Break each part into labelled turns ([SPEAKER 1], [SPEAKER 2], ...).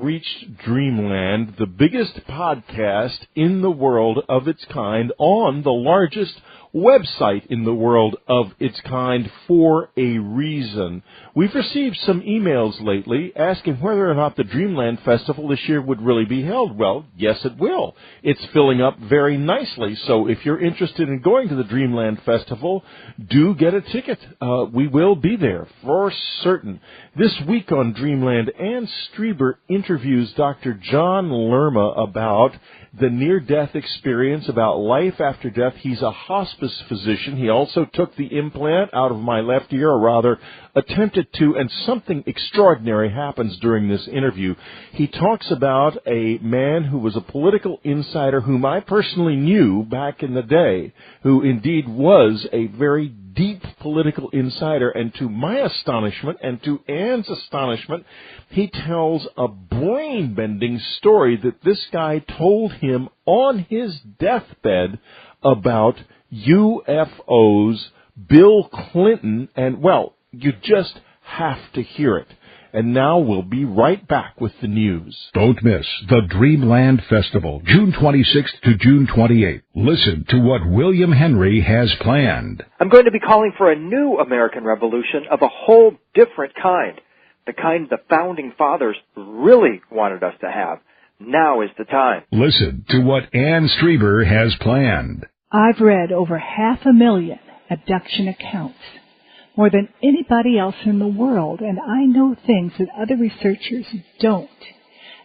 [SPEAKER 1] reached Dreamland, the biggest podcast in the world of its kind, on the largest website in the world of its kind, for a reason. We've received some emails lately asking whether or not the Dreamland Festival this year would really be held. Well, yes, it will. It's filling up very nicely, so if you're interested in going to the Dreamland Festival, do get a ticket. We will be there, for certain. This week on Dreamland, Ann Strieber interviews Dr. John Lerma about the near-death experience, about life after death. He's a hospice physician. He also took the implant out of my left ear, or rather attempted to, and something extraordinary happens during this interview. He talks about a man who was a political insider whom I personally knew back in the day, who indeed was a very deep political insider, and to my astonishment and to Ann's astonishment, he tells a brain-bending story that this guy told him on his deathbed about UFOs, Bill Clinton, and, well, you just have to hear it. And now we'll be right back with the news.
[SPEAKER 2] Don't miss the Dreamland Festival, June 26th to June 28th. Listen to what William Henry has planned.
[SPEAKER 3] I'm going to be calling for a new American Revolution of a whole different kind. The kind the Founding Fathers really wanted us to have. Now is the time.
[SPEAKER 2] Listen to what Ann Strieber has planned.
[SPEAKER 4] I've read over 500,000 abduction accounts, more than anybody else in the world, and I know things that other researchers don't.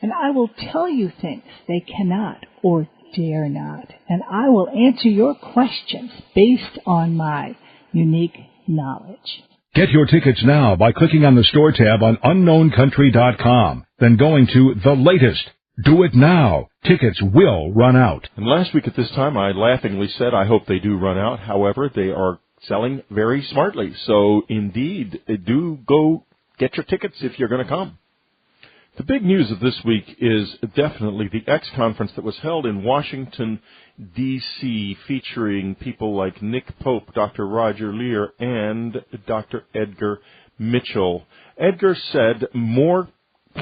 [SPEAKER 4] And I will tell you things they cannot or dare not. And I will answer your questions based on my unique knowledge.
[SPEAKER 2] Get your tickets now by clicking on the store tab on unknowncountry.com, then going to the latest. Do it now. Tickets will run out.
[SPEAKER 1] And last week at this time, I laughingly said, I hope they do run out. However, they are selling very smartly. So, indeed, do go get your tickets if you're going to come. The big news of this week is definitely the X conference that was held in Washington, D.C., featuring people like Nick Pope, Dr. Roger Leir, and Dr. Edgar Mitchell. Edgar said more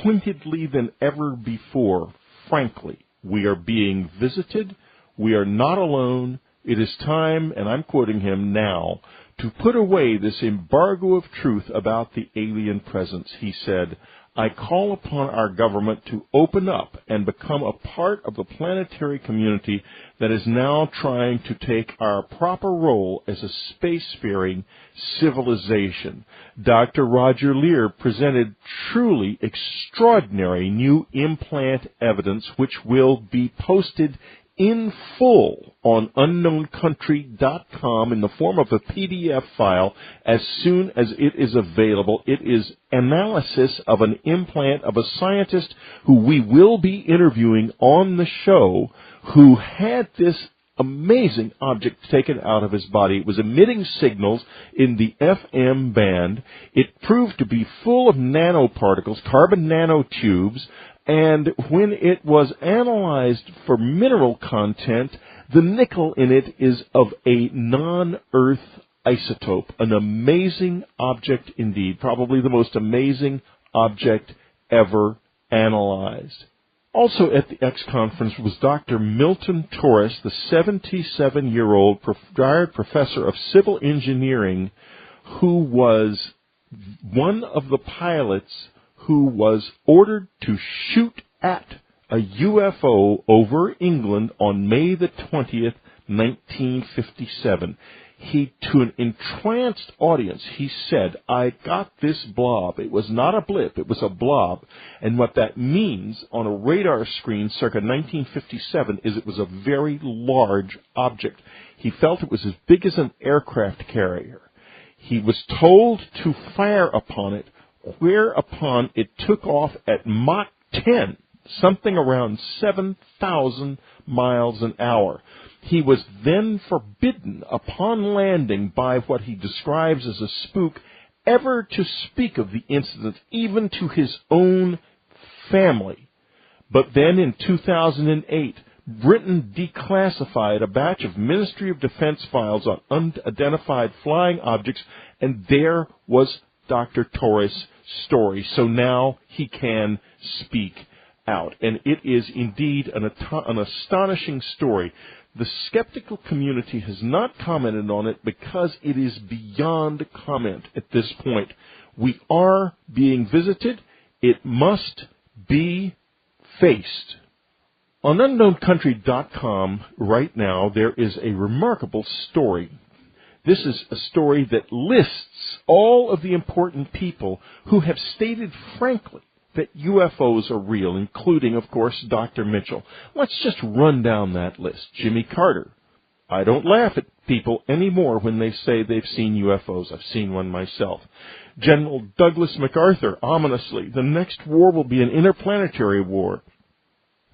[SPEAKER 1] pointedly than ever before, frankly, we are being visited. We are not alone. It is time, and I'm quoting him now, to put away this embargo of truth about the alien presence. He said, I call upon our government to open up and become a part of the planetary community that is now trying to take our proper role as a spacefaring civilization. Dr. Roger Leir presented truly extraordinary new implant evidence which will be posted in full on unknowncountry.com in the form of a PDF file as soon as it is available. It is analysis of an implant of a scientist who we will be interviewing on the show, who had this amazing object taken out of his body. It was emitting signals in the FM band. It proved to be full of nanoparticles, carbon nanotubes, and when it was analyzed for mineral content, the nickel in it is of a non-Earth isotope. An amazing object indeed, probably the most amazing object ever analyzed. Also at the X conference was Dr. Milton Torres, the 77-year-old retired professor of civil engineering, who was one of the pilots who was ordered to shoot at a UFO over England on May the 20th, 1957. To an entranced audience, he said, I got this blob. It was not a blip, it was a blob. And what that means on a radar screen circa 1957 is it was a very large object. He felt it was as big as an aircraft carrier. He was told to fire upon it, whereupon it took off at Mach 10, something around 7,000 miles an hour. He was then forbidden upon landing by what he describes as a spook ever to speak of the incident, even to his own family. But then in 2008, Britain declassified a batch of Ministry of Defense files on unidentified flying objects, and there was Dr. Torres' story. So now he can speak. out, and it is indeed an astonishing story. The skeptical community has not commented on it because it is beyond comment at this point. We are being visited. It must be faced. On UnknownCountry.com right now, there is a remarkable story. This is a story that lists all of the important people who have stated frankly that UFOs are real, including, of course, Dr. Mitchell. Let's just run down that list. Jimmy Carter. I don't laugh at people anymore when they say they've seen UFOs. I've seen one myself. General Douglas MacArthur, ominously, the next war will be an interplanetary war.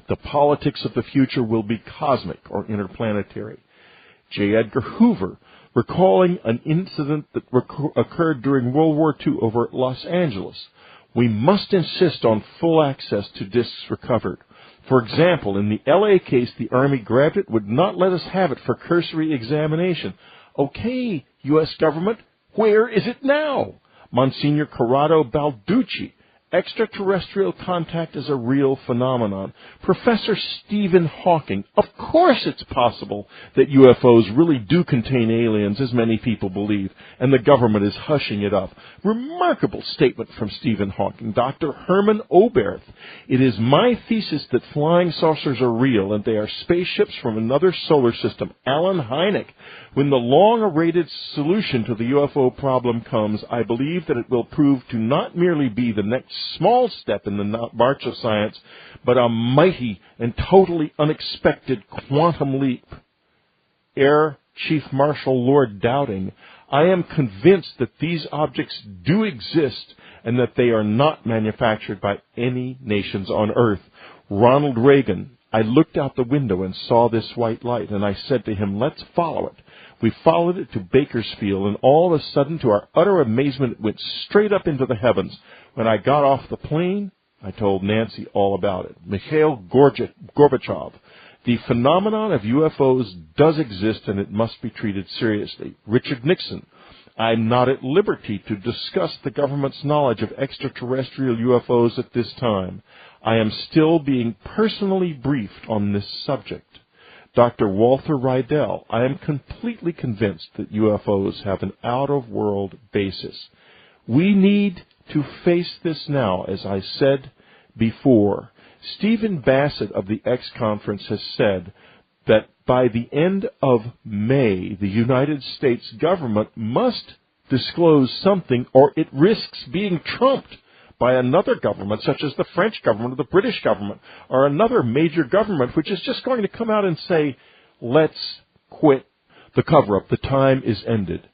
[SPEAKER 1] The politics of the future will be cosmic or interplanetary. J. Edgar Hoover, recalling an incident that occurred during World War II over at Los Angeles. We must insist on full access to discs recovered. For example, in the L.A. case, the Army grabbed it, would not let us have it for cursory examination. Okay, U.S. government, where is it now? Monsignor Corrado Balducci, extraterrestrial contact is a real phenomenon. Professor Stephen Hawking, of course it's possible that UFOs really do contain aliens, as many people believe, and the government is hushing it up. Remarkable statement from Stephen Hawking. Dr. Herman Oberth, it is my thesis that flying saucers are real and they are spaceships from another solar system. Alan Hynek, when the long-awaited solution to the UFO problem comes, I believe that it will prove to not merely be the next small step in the march of science, but a mighty and totally unexpected quantum leap. Air Chief Marshal Lord Dowding, I am convinced that these objects do exist and that they are not manufactured by any nations on Earth. Ronald Reagan, I looked out the window and saw this white light, and I said to him, let's follow it. We followed it to Bakersfield, and all of a sudden, to our utter amazement, it went straight up into the heavens. When I got off the plane, I told Nancy all about it. Mikhail Gorbachev, the phenomenon of UFOs does exist, and it must be treated seriously. Richard Nixon, I'm not at liberty to discuss the government's knowledge of extraterrestrial UFOs at this time. I am still being personally briefed on this subject. Dr. Walter Rydell, I am completely convinced that UFOs have an out-of-world basis. We need to face this now, as I said before. Stephen Bassett of the X Conference has said that by the end of May, the United States government must disclose something, or it risks being trumped by another government, such as the French government or the British government, or another major government, which is just going to come out and say, let's quit the cover-up. The time is ended.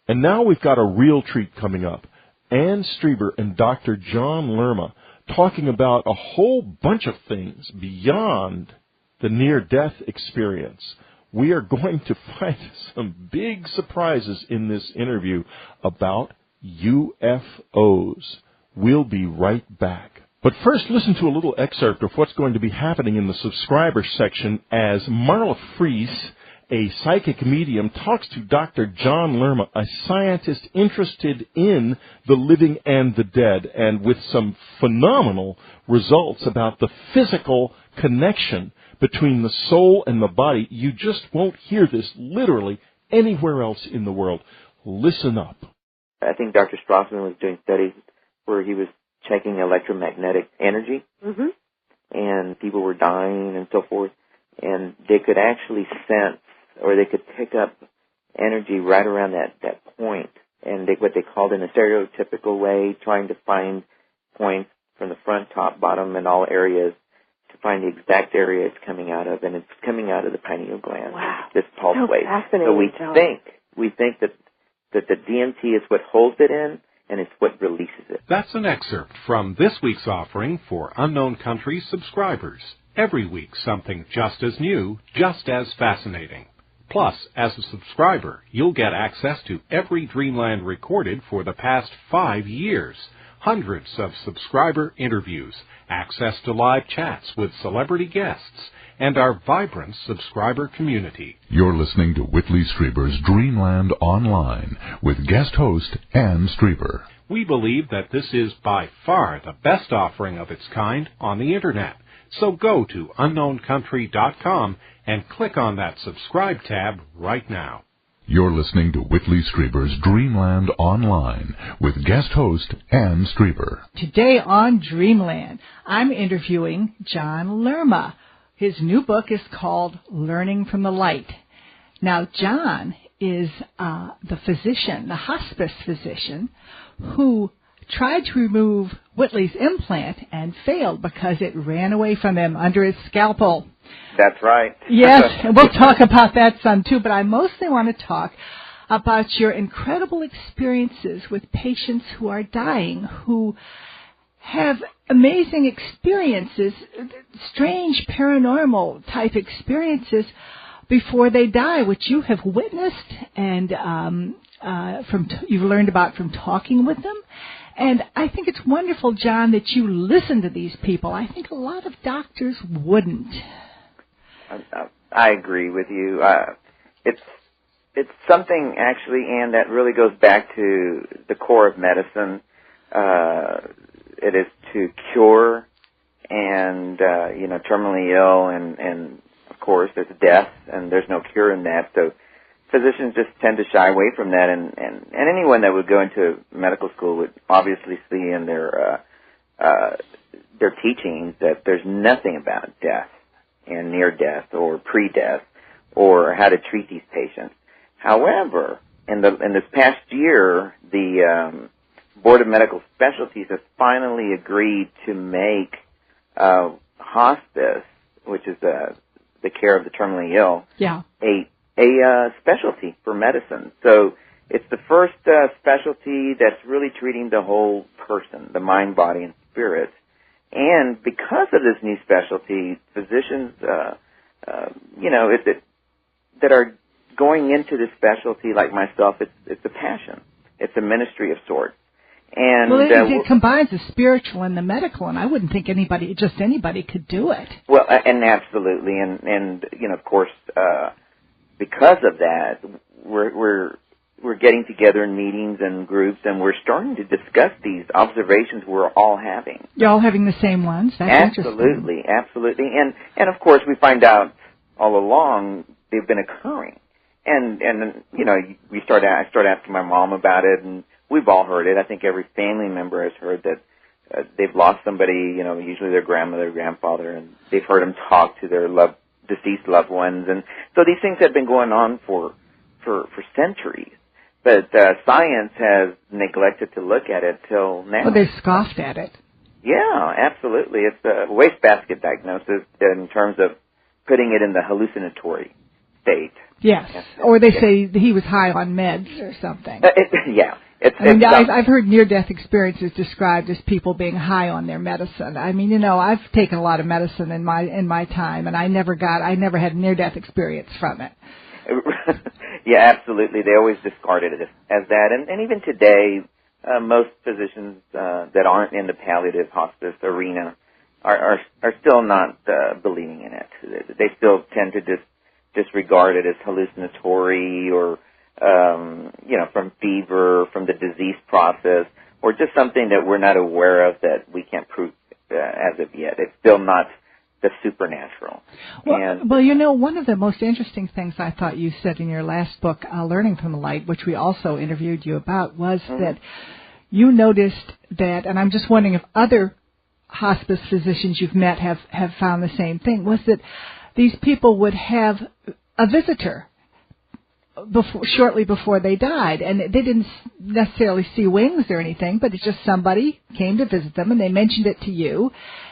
[SPEAKER 1] And now we've got a real treat coming up. Ann Strieber and Dr. John Lerma talking about a whole bunch of things beyond the near-death experience. We are going to find some big surprises in this interview about UFOs. We'll be right back. But first, listen to a little excerpt of what's going to be happening in the subscriber section as Marla Fries, a psychic medium, talks to Dr. John Lerma, a scientist interested in the living and the dead, and with some phenomenal results about the physical connection between the soul and the body. You just won't hear this literally anywhere else in the world. Listen up.
[SPEAKER 5] I think Dr. Strassman was doing studies where he was checking electromagnetic energy, and people were dying and so forth, and they could actually sense, or they could pick up energy right around that point, and what they called in a stereotypical way, trying to find points from the front, top, bottom, and all areas to find the exact area it's coming out of, and it's coming out of the pineal gland.
[SPEAKER 6] Wow.
[SPEAKER 5] This pulse
[SPEAKER 6] so
[SPEAKER 5] wave.
[SPEAKER 6] Fascinating.
[SPEAKER 5] So we think that the DMT is what holds it in, and it's what releases it.
[SPEAKER 7] That's an excerpt from this week's offering for Unknown Country subscribers. Every week, something just as new, just as fascinating. Plus, as a subscriber, you'll get access to every Dreamland recorded for the past 5 years, hundreds of subscriber interviews, access to live chats with celebrity guests, and our vibrant subscriber community.
[SPEAKER 2] You're listening to Whitley Strieber's Dreamland Online with guest host Ann Strieber.
[SPEAKER 7] We believe that this is by far the best offering of its kind on the Internet, So go to unknowncountry.com and click on that subscribe tab right now.
[SPEAKER 2] You're listening to Whitley Strieber's Dreamland Online with guest host Ann Strieber.
[SPEAKER 4] Today on Dreamland, I'm interviewing John Lerma. His new book is called Learning from the Light. Now, John is the physician, the hospice physician, who tried to remove Whitley's implant and failed because it ran away from him under his scalpel.
[SPEAKER 5] That's right.
[SPEAKER 4] Yes, and we'll talk about that some too, but I mostly want to talk about your incredible experiences with patients who are dying, who have amazing experiences, strange paranormal type experiences before they die, which you have witnessed and you've learned about from talking with them. And I think it's wonderful, John, that you listen to these people. I think a lot of doctors wouldn't.
[SPEAKER 5] I agree with you. It's something, actually, Ann, that really goes back to the core of medicine. It is to cure and, terminally ill, and of course, there's death, and there's no cure in that. So physicians just tend to shy away from that, and anyone that would go into medical school would obviously see in their teachings that there's nothing about death and near death or pre-death or how to treat these patients. However, in this past year, the Board of Medical Specialties has finally agreed to make hospice, which is the care of the terminally ill, a specialty for medicine. So it's the first specialty that's really treating the whole person, the mind, body, and spirit. And because of this new specialty, physicians, that are going into this specialty, like myself, it's a passion. It's a ministry of sorts. And
[SPEAKER 4] it combines the spiritual and the medical, and I wouldn't think anybody could do it.
[SPEAKER 5] Well, and absolutely, and of course, because of that, we're getting together in meetings and groups, and we're starting to discuss these observations we're all having.
[SPEAKER 4] You're all having the same ones? That's
[SPEAKER 5] absolutely, absolutely. And of course, we find out all along they've been occurring. And I start asking my mom about it, and we've all heard it. I think every family member has heard that they've lost somebody, usually their grandmother, grandfather, and they've heard them talk to their deceased loved ones. And so these things have been going on for centuries. But science has neglected to look at it till now.
[SPEAKER 4] Well, they've scoffed at it.
[SPEAKER 5] Yeah, absolutely. It's a wastebasket diagnosis in terms of putting it in the hallucinatory state.
[SPEAKER 4] Yes, or they say he was high on meds or something. I've heard near-death experiences described as people being high on their medicine. I mean, I've taken a lot of medicine in my time, and I never had a near-death experience from it.
[SPEAKER 5] Yeah, absolutely. They always discarded it as that, and even today, most physicians that aren't in the palliative hospice arena are still not believing in it. They still tend to disregard it as hallucinatory or, from fever, from the disease process, or just something that we're not aware of that we can't prove as of yet. It's still not the supernatural.
[SPEAKER 4] Well, one of the most interesting things I thought you said in your last book, Learning from the Light, which we also interviewed you about, was that you noticed that, and I'm just wondering if other hospice physicians you've met have found the same thing, was that these people would have a visitor shortly before they died, and they didn't necessarily see wings or anything, but it's just somebody came to visit them, and they mentioned it to you,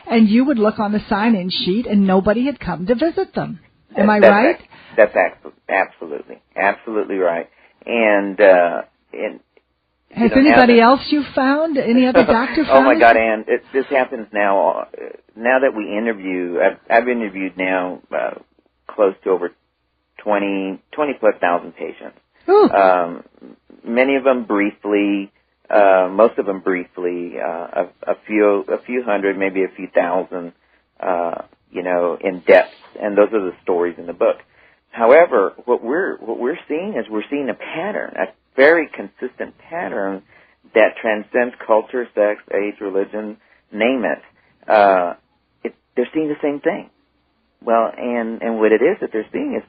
[SPEAKER 4] and you would look on the sign-in sheet, and nobody had come to visit them. Am I right?
[SPEAKER 5] That's absolutely right. And
[SPEAKER 4] has anybody else you found? Any other doctor found?
[SPEAKER 5] Oh my God, Ann! This happens now. Now that we interview, I've interviewed now close to over 20 plus thousand patients. Many of them briefly, most of them briefly, a few hundred, maybe a few thousand, in depth, and those are the stories in the book. However, what we're seeing a pattern, a very consistent pattern that transcends culture, sex, age, religion, name it. There seeing the same thing. Well, and what it is that they're seeing is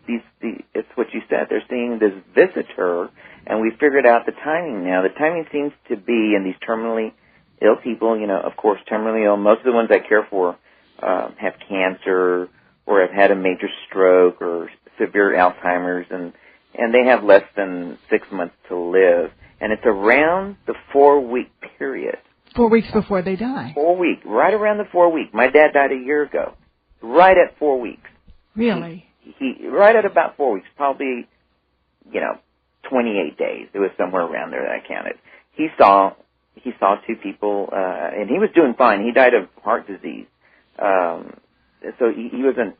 [SPEAKER 5] it's what you said. They're seeing this visitor, and we figured out the timing now. The timing seems to be in these terminally ill people, of course, terminally ill. Most of the ones I care for have cancer or have had a major stroke or severe Alzheimer's, and they have less than 6 months to live. And it's around the 4-week period.
[SPEAKER 4] 4 weeks before they die.
[SPEAKER 5] 4 week, right around the 4 week. My dad died a year ago, right at 4 weeks.
[SPEAKER 4] Really?
[SPEAKER 5] He right at about 4 weeks, probably, 28 days. It was somewhere around there that I counted. He saw 2 people, and he was doing fine. He died of heart disease, so he wasn't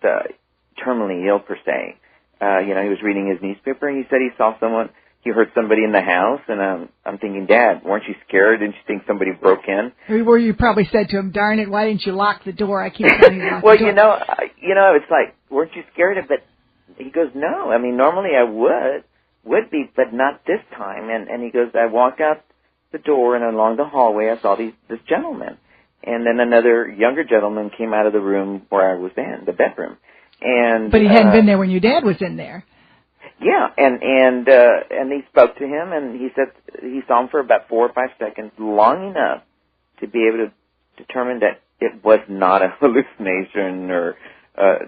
[SPEAKER 5] terminally ill per se. He was reading his newspaper, and he said he saw someone. He heard somebody in the house, and I'm thinking, Dad, weren't you scared? Didn't you think somebody broke in?
[SPEAKER 4] Or you probably said to him, darn it, why didn't you lock the door? I keep telling you to lock
[SPEAKER 5] well,
[SPEAKER 4] the door.
[SPEAKER 5] It's like, weren't you scared of it? He goes, no. I mean, normally I would be, but not this time. And he goes, I walked out the door, and along the hallway I saw this gentleman. And then another younger gentleman came out of the room where I was in, the bedroom.
[SPEAKER 4] But he hadn't been there when your dad was in there.
[SPEAKER 5] Yeah, and he spoke to him, and he said he saw him for about 4 or 5 seconds, long enough to be able to determine that it was not a hallucination or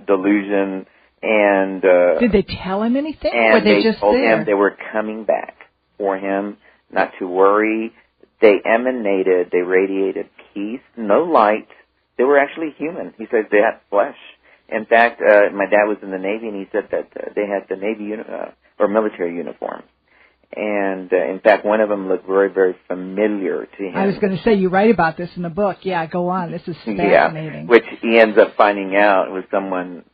[SPEAKER 5] delusion. And
[SPEAKER 4] did they tell him anything?
[SPEAKER 5] And
[SPEAKER 4] or were they just
[SPEAKER 5] told
[SPEAKER 4] there?
[SPEAKER 5] him they were coming back for him, not to worry. They radiated peace, no light. They were actually human. He said they had flesh. In fact, my dad was in the Navy, and he said that they had the Navy or military uniforms. And, in fact, one of them looked very, very familiar to him.
[SPEAKER 4] I was going to say, you write about this in the book. Yeah, go on. This is fascinating.
[SPEAKER 5] Yeah, which he ends up finding out was someone,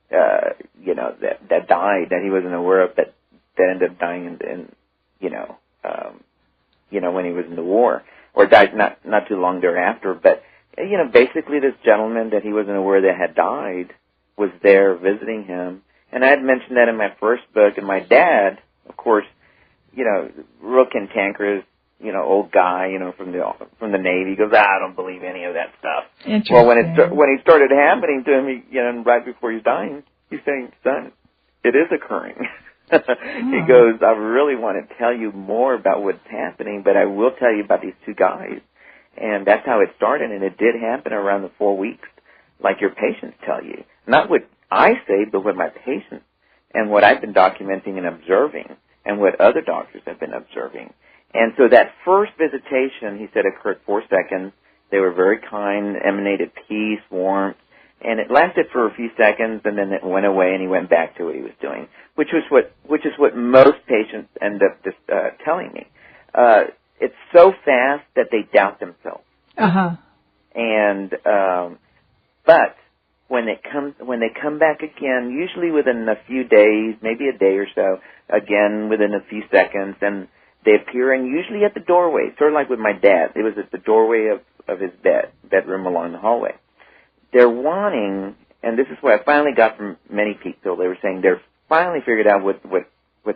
[SPEAKER 5] that died, that he wasn't aware of, that ended up dying when he was in the war, or died not too long thereafter. But, basically this gentleman that he wasn't aware that had died was there visiting him. And I had mentioned that in my first book. And my dad, of course, real cantankerous, old guy, from the Navy. He goes, I don't believe any of that stuff.
[SPEAKER 4] Interesting.
[SPEAKER 5] Well, when it started happening to him, right before he's dying, he's saying, son, it is occurring. He goes, I really want to tell you more about what's happening, but I will tell you about these 2 guys. And that's how it started, and it did happen around the 4 weeks, like your patients tell you. Not what I say, but what my patients and what I've been documenting and observing, and what other doctors have been observing. And so that first visitation, he said, occurred 4 seconds. They were very kind, emanated peace, warmth, and it lasted for a few seconds, and then it went away, and he went back to what he was doing, which is what most patients end up just telling me. It's so fast that they doubt themselves. And but when they come back again, usually within a few days, maybe a day or so, again within a few seconds, and they appear, and usually at the doorway, sort of like with my dad. It was at the doorway of his bedroom along the hallway. They're wanting, and this is what I finally got from many people. They were saying they're finally figured out what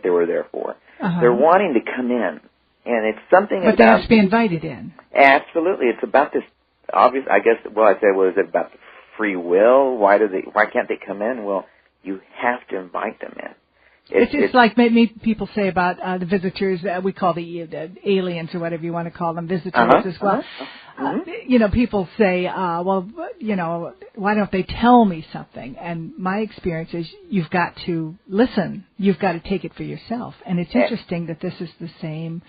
[SPEAKER 5] they were there for. They're wanting to come in. And it's something
[SPEAKER 4] but they have to be invited in.
[SPEAKER 5] Absolutely. It's about this obvious, I guess, was it about the free will? Why can't they come in? Well, you have to invite them in.
[SPEAKER 4] It's like maybe people say about the visitors, we call the aliens or whatever you want to call them, visitors as well. People say, why don't they tell me something? And my experience is you've got to listen. You've got to take it for yourself. And it's interesting that this is the same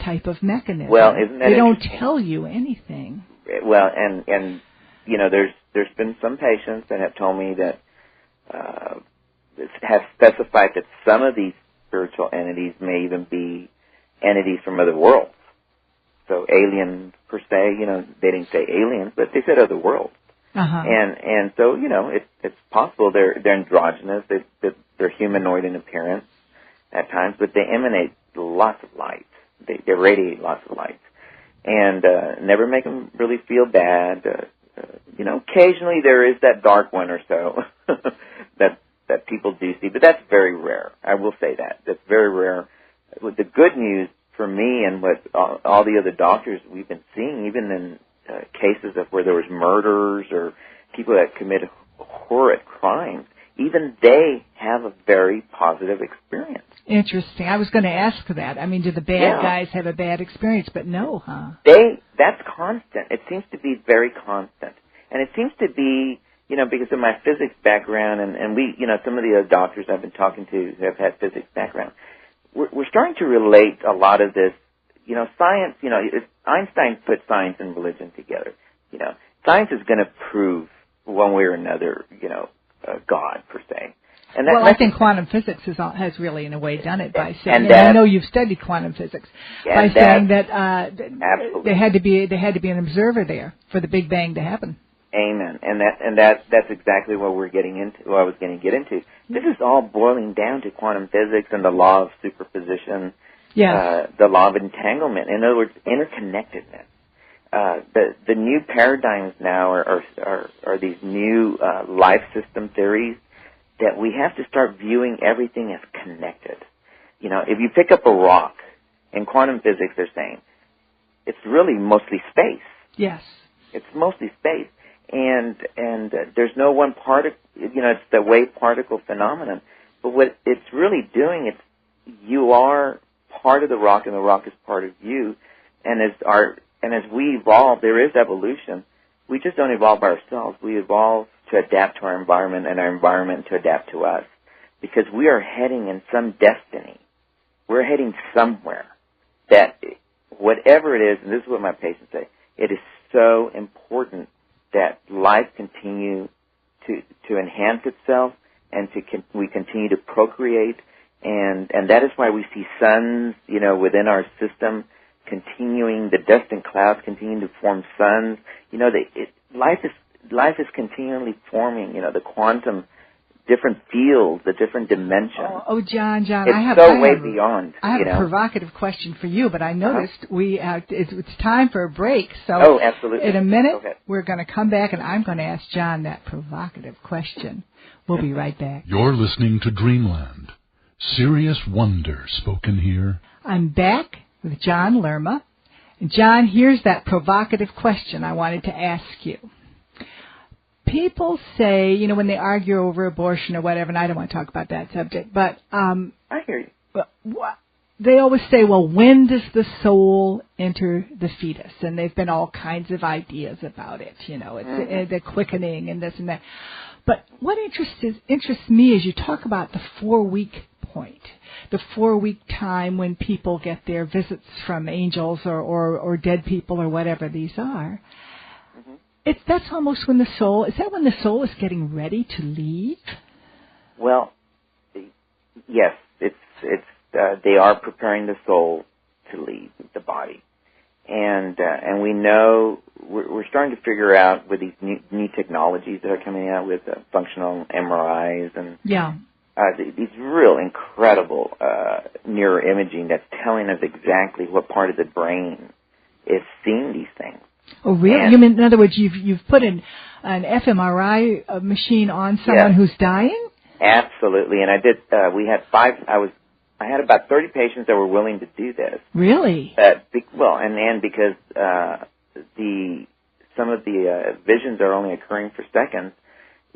[SPEAKER 4] type of mechanism.
[SPEAKER 5] Well, isn't that
[SPEAKER 4] they don't tell you anything.
[SPEAKER 5] Well, and there's been some patients that have told me that have specified that some of these spiritual entities may even be entities from other worlds. So aliens per se, they didn't say aliens, but they said other worlds. And so, it's possible they're androgynous, they're humanoid in appearance at times, but they emanate lots of light. They radiate lots of light. And never make them really feel bad. Occasionally there is that dark one or so that people do see, but that's very rare. I will say that. That's very rare. The good news for me and what all the other doctors we've been seeing, even in cases of where there was murders or people that committed even they have a very positive experience.
[SPEAKER 4] Interesting. I was going to ask that. I mean, do the bad guys have a bad experience? But no, huh?
[SPEAKER 5] That's constant. It seems to be very constant. And it seems to be, because of my physics background and we, some of the other doctors I've been talking to who have had physics background, we're starting to relate a lot of this, science, Einstein put science and religion together. Science is going to prove one way or another, God per se. And
[SPEAKER 4] I think quantum physics has really, in a way, done it by saying. And I know you've studied quantum physics by saying that there had to be an observer there for the Big Bang to happen.
[SPEAKER 5] Amen. And that's exactly what we're getting into. What I was going to get into. This is all boiling down to quantum physics and the law of superposition.
[SPEAKER 4] Yes.
[SPEAKER 5] The law of entanglement. In other words, interconnectedness. The new paradigms now are these new life system theories that we have to start viewing everything as connected. If you pick up a rock, in quantum physics they're saying, it's really mostly space.
[SPEAKER 4] Yes.
[SPEAKER 5] It's mostly space. And there's no one particle, it's the wave particle phenomenon. But what it's really doing, you are part of the rock and the rock is part of you. And as we evolve, there is evolution. We just don't evolve by ourselves. We evolve to adapt to our environment and our environment to adapt to us. Because we are heading in some destiny. We're heading somewhere that whatever it is, and this is what my patients say, it is so important that life continue to enhance itself and we continue to procreate. And that is why we see suns, within our system continuing, the dust and clouds continuing to form suns. Life is continually forming, the quantum, different fields, the different dimensions.
[SPEAKER 4] Oh, John,
[SPEAKER 5] it's way beyond.
[SPEAKER 4] I have a provocative question for you, but I noticed it's time for a break. So
[SPEAKER 5] absolutely.
[SPEAKER 4] In a minute, we're going to come back, and I'm going to ask John that provocative question. We'll be right back.
[SPEAKER 2] You're listening to Dreamland. Serious wonder spoken here.
[SPEAKER 4] I'm back with John Lerma. And John, here's that provocative question I wanted to ask you. People say, when they argue over abortion or whatever, and I don't want to talk about that subject, but
[SPEAKER 5] I hear you.
[SPEAKER 4] They always say, well, when does the soul enter the fetus? And there've been all kinds of ideas about it, it's the quickening and this and that. But what interests me is you talk about the 4-week point, the 4-week time when people get their visits from angels or dead people or whatever these are. That's almost when the soul is getting ready to leave?
[SPEAKER 5] Well, yes, they are preparing the soul to leave the body. And we know, we're starting to figure out with these new technologies that are coming out with functional MRIs and these real incredible neuroimaging that's telling us exactly what part of the brain is seeing these things.
[SPEAKER 4] Oh, really?
[SPEAKER 5] And
[SPEAKER 4] you mean, in other words, you've put an fMRI machine on someone who's dying?
[SPEAKER 5] Absolutely. And I did. We had I had about 30 patients that were willing to do this.
[SPEAKER 4] Really?
[SPEAKER 5] Because some of the visions are only occurring for seconds.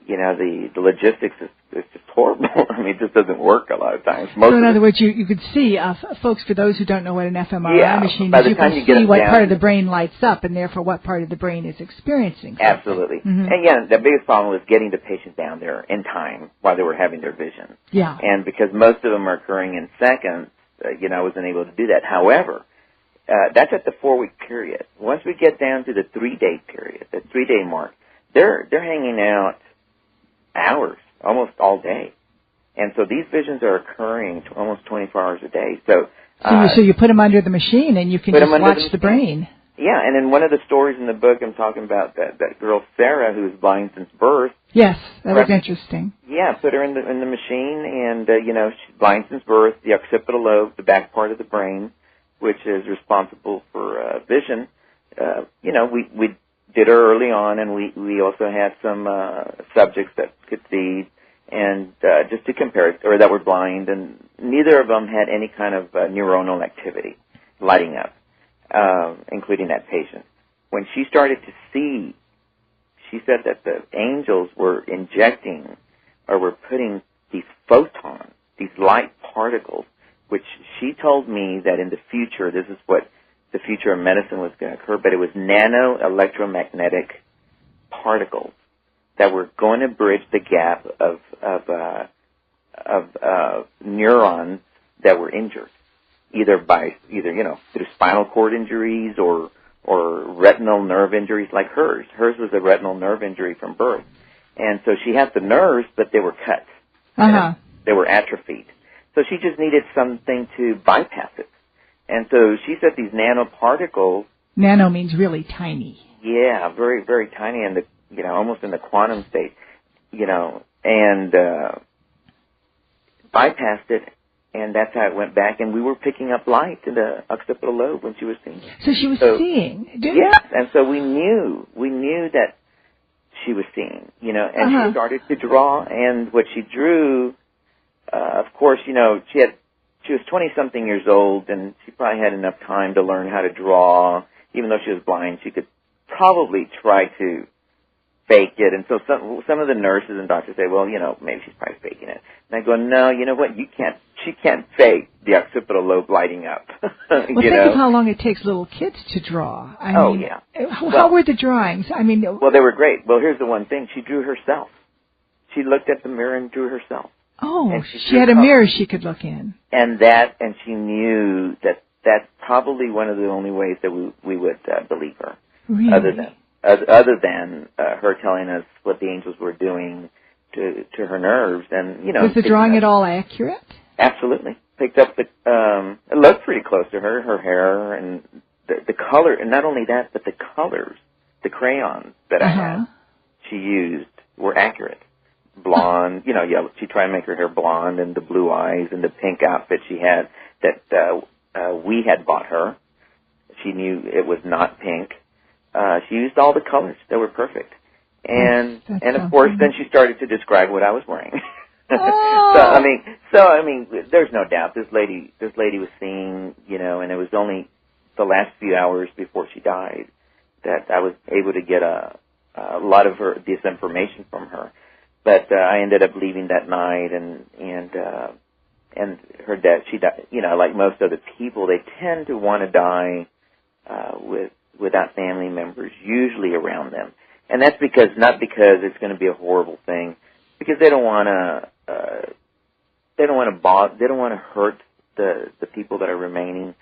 [SPEAKER 5] The logistics is just horrible. I mean, it just doesn't work a lot of times.
[SPEAKER 4] So in other words, you could see, folks, for those who don't know what an fMRI machine is, you can see what part of the brain lights up and therefore what part of the brain is experiencing something.
[SPEAKER 5] Absolutely. Mm-hmm. And the biggest problem was getting the patient down there in time while they were having their vision.
[SPEAKER 4] Yeah.
[SPEAKER 5] And because most of them are occurring in seconds, I wasn't able to do that. However, that's at the 4-week period. Once we get down to the 3-day period, the 3-day mark, they're hanging out hours, almost all day. And so these visions are occurring almost 24 hours a day. So
[SPEAKER 4] you put them under the machine and you can just watch the brain.
[SPEAKER 5] Yeah, and in one of the stories in the book, I'm talking about that girl Sarah who was blind since birth.
[SPEAKER 4] Yes, that was interesting.
[SPEAKER 5] Yeah, put her in the machine, and she's blind since birth. The occipital lobe, the back part of the brain, which is responsible for vision. We did her early on, and we also had some subjects that could see, and just to compare it, or that were blind, and neither of them had any kind of neuronal activity lighting up, including that patient. When she started to see, she said that the angels were injecting or were putting these photons, these light particles, which she told me that in the future, this is what the future of medicine was going to occur, but it was nano-electromagnetic particles that were going to bridge the gap of neurons that were injured, either through spinal cord injuries or retinal nerve injuries like hers. Hers was a retinal nerve injury from birth. And so she had the nerves, but they were cut.
[SPEAKER 4] Uh-huh.
[SPEAKER 5] They were atrophied. So she just needed something to bypass it. And so she said these nanoparticles.
[SPEAKER 4] Nano means really tiny.
[SPEAKER 5] Yeah, very, very tiny, and almost in the quantum state, and bypassed it, and that's how it went back. And we were picking up light in the occipital lobe when she was seeing.
[SPEAKER 4] So she was seeing.
[SPEAKER 5] Yes, and so we knew that she was seeing, and she started to draw, and what she drew, of course, she was 20-something years old, and she probably had enough time to learn how to draw. Even though she was blind, she could probably try to fake it. And so some of the nurses and doctors say, well, maybe she's probably faking it. And I go, no, you know what? She can't fake the occipital lobe lighting up.
[SPEAKER 4] Well, think of how long it takes little kids to draw. I mean,
[SPEAKER 5] yeah.
[SPEAKER 4] How were the drawings? I mean,
[SPEAKER 5] well, they were great. Well, here's the one thing. She drew herself. She looked at the mirror and drew herself.
[SPEAKER 4] Oh, she had a mirror she could look in.
[SPEAKER 5] And she knew that that's probably one of the only ways that we would believe her.
[SPEAKER 4] Really?
[SPEAKER 5] Other than her telling us what the angels were doing to her nerves. And,
[SPEAKER 4] was the drawing at all accurate?
[SPEAKER 5] Absolutely. Picked up it looked pretty close to her hair and the color, and not only that, but the colors, the crayons that I had, she used were accurate. Blonde, yellow. She tried to make her hair blonde, and the blue eyes and the pink outfit she had that we had bought her. She knew it was not pink. She used all the colors that were perfect. And of course, then she started to describe what I was wearing.
[SPEAKER 4] Oh.
[SPEAKER 5] So I mean, there's no doubt this lady was seeing, and it was only the last few hours before she died that I was able to get a lot of this information from her. But I ended up leaving that night, and her death. She died. Like most other people, they tend to want to die without family members usually around them, and that's not because it's going to be a horrible thing, because they don't want to hurt the people that are remaining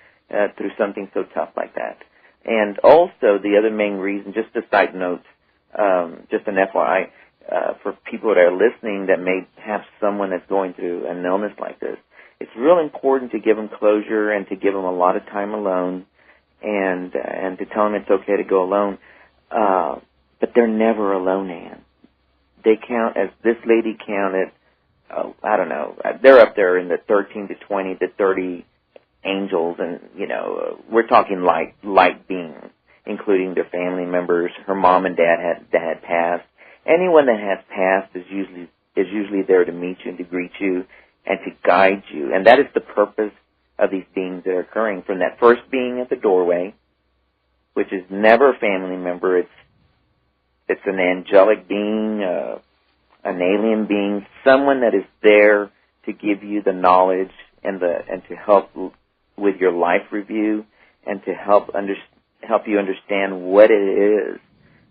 [SPEAKER 5] through something so tough like that. And also the other main reason, just a side note, just an FYI. For people that are listening that may have someone that's going through an illness like this, it's real important to give them closure and to give them a lot of time alone, and to tell them it's okay to go alone. But they're never alone, Ann. They count, as this lady counted, I don't know, they're up there in the 13 to 20 to 30 angels, and we're talking light beings, including their family members. Her mom and dad had passed. Anyone that has passed is usually there to meet you and to greet you and to guide you. And that is the purpose of these beings that are occurring. From that first being at the doorway, which is never a family member, it's an angelic being, an alien being, someone that is there to give you the knowledge and to help with your life review and to help you understand what it is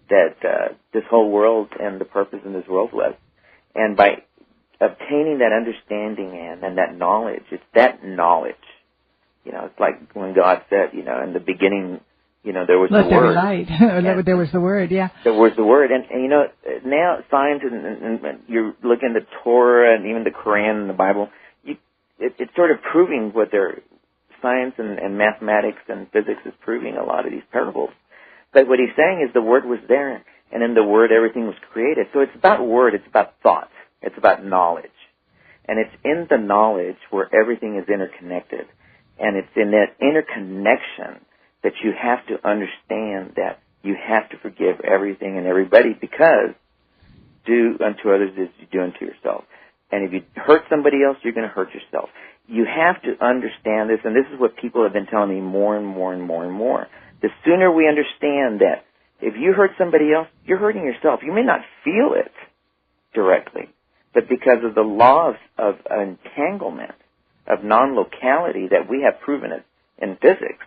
[SPEAKER 5] that this whole world and the purpose in this world was. And by obtaining that understanding and that knowledge, it's that knowledge. It's like when God said, in the beginning, there was the Word. Let there be
[SPEAKER 4] light. There was the Word, yeah.
[SPEAKER 5] There was the Word. And now science and you're looking at the Torah and even the Quran and the Bible, it's sort of proving what their science and mathematics and physics is proving, a lot of these parables. But what he's saying is the Word was there, and in the Word everything was created. So it's about Word, it's about thought, it's about knowledge. And it's in the knowledge where everything is interconnected. And it's in that interconnection that you have to understand that you have to forgive everything and everybody, because do unto others as you do unto yourself. And if you hurt somebody else, you're going to hurt yourself. You have to understand this, and this is what people have been telling me more and more and more and more. The sooner we understand that if you hurt somebody else, you're hurting yourself. You may not feel it directly, but because of the law of entanglement, of non-locality that we have proven it in physics,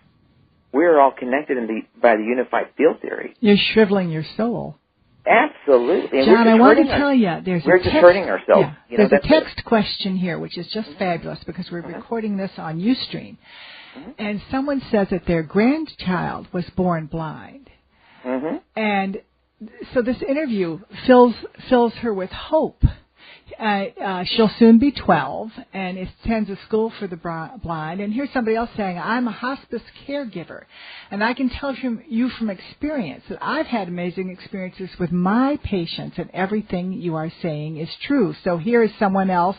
[SPEAKER 5] we're all connected by the unified field theory.
[SPEAKER 4] You're shriveling your soul.
[SPEAKER 5] Absolutely. And
[SPEAKER 4] John, I want to tell you,
[SPEAKER 5] we're just hurting ourselves.
[SPEAKER 4] Yeah, there's a text question here, which is just fabulous, because we're recording this on Ustream. And someone says that their grandchild was born blind. And so this interview fills her with hope. She'll soon be 12 and attends a school for the blind. And here's somebody else saying, I'm a hospice caregiver, and I can tell you from experience that I've had amazing experiences with my patients, and everything you are saying is true. So here is someone else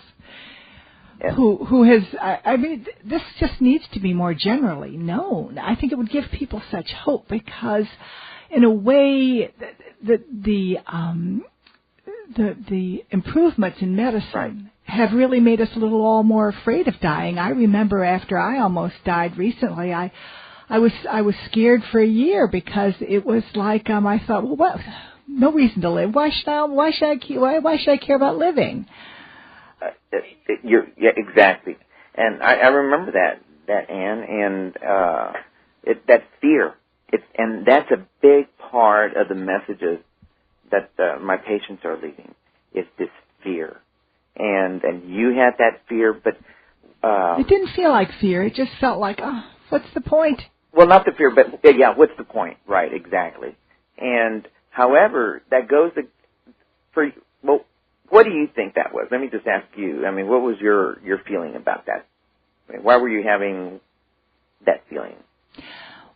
[SPEAKER 4] who has, I mean, this just needs to be more generally known. I think it would give people such hope, because in a way the improvements in medicine have really made us a little all more afraid of dying. I remember after I almost died recently, I was scared for a year, because it was like I thought, well, what? No reason to live. Why should I care about living?
[SPEAKER 5] Exactly. And I remember that Anne, and that fear. And that's a big part of the messages that my patients are leaving, is this fear. And you had that fear, but
[SPEAKER 4] it didn't feel like fear. It just felt like, oh, what's the point?
[SPEAKER 5] Well, not the fear, but what's the point? Right, exactly. And however, that goes what do you think that was? Let me just ask you. I mean, what was your feeling about that? I mean, why were you having that feeling?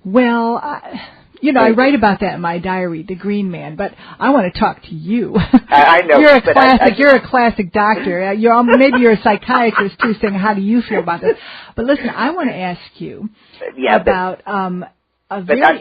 [SPEAKER 4] Well, I write about that in my diary, The Green Man, but I want to talk to you.
[SPEAKER 5] I know.
[SPEAKER 4] You're a classic doctor. Maybe you're a psychiatrist too, saying, how do you feel about this? But listen, I want to ask you about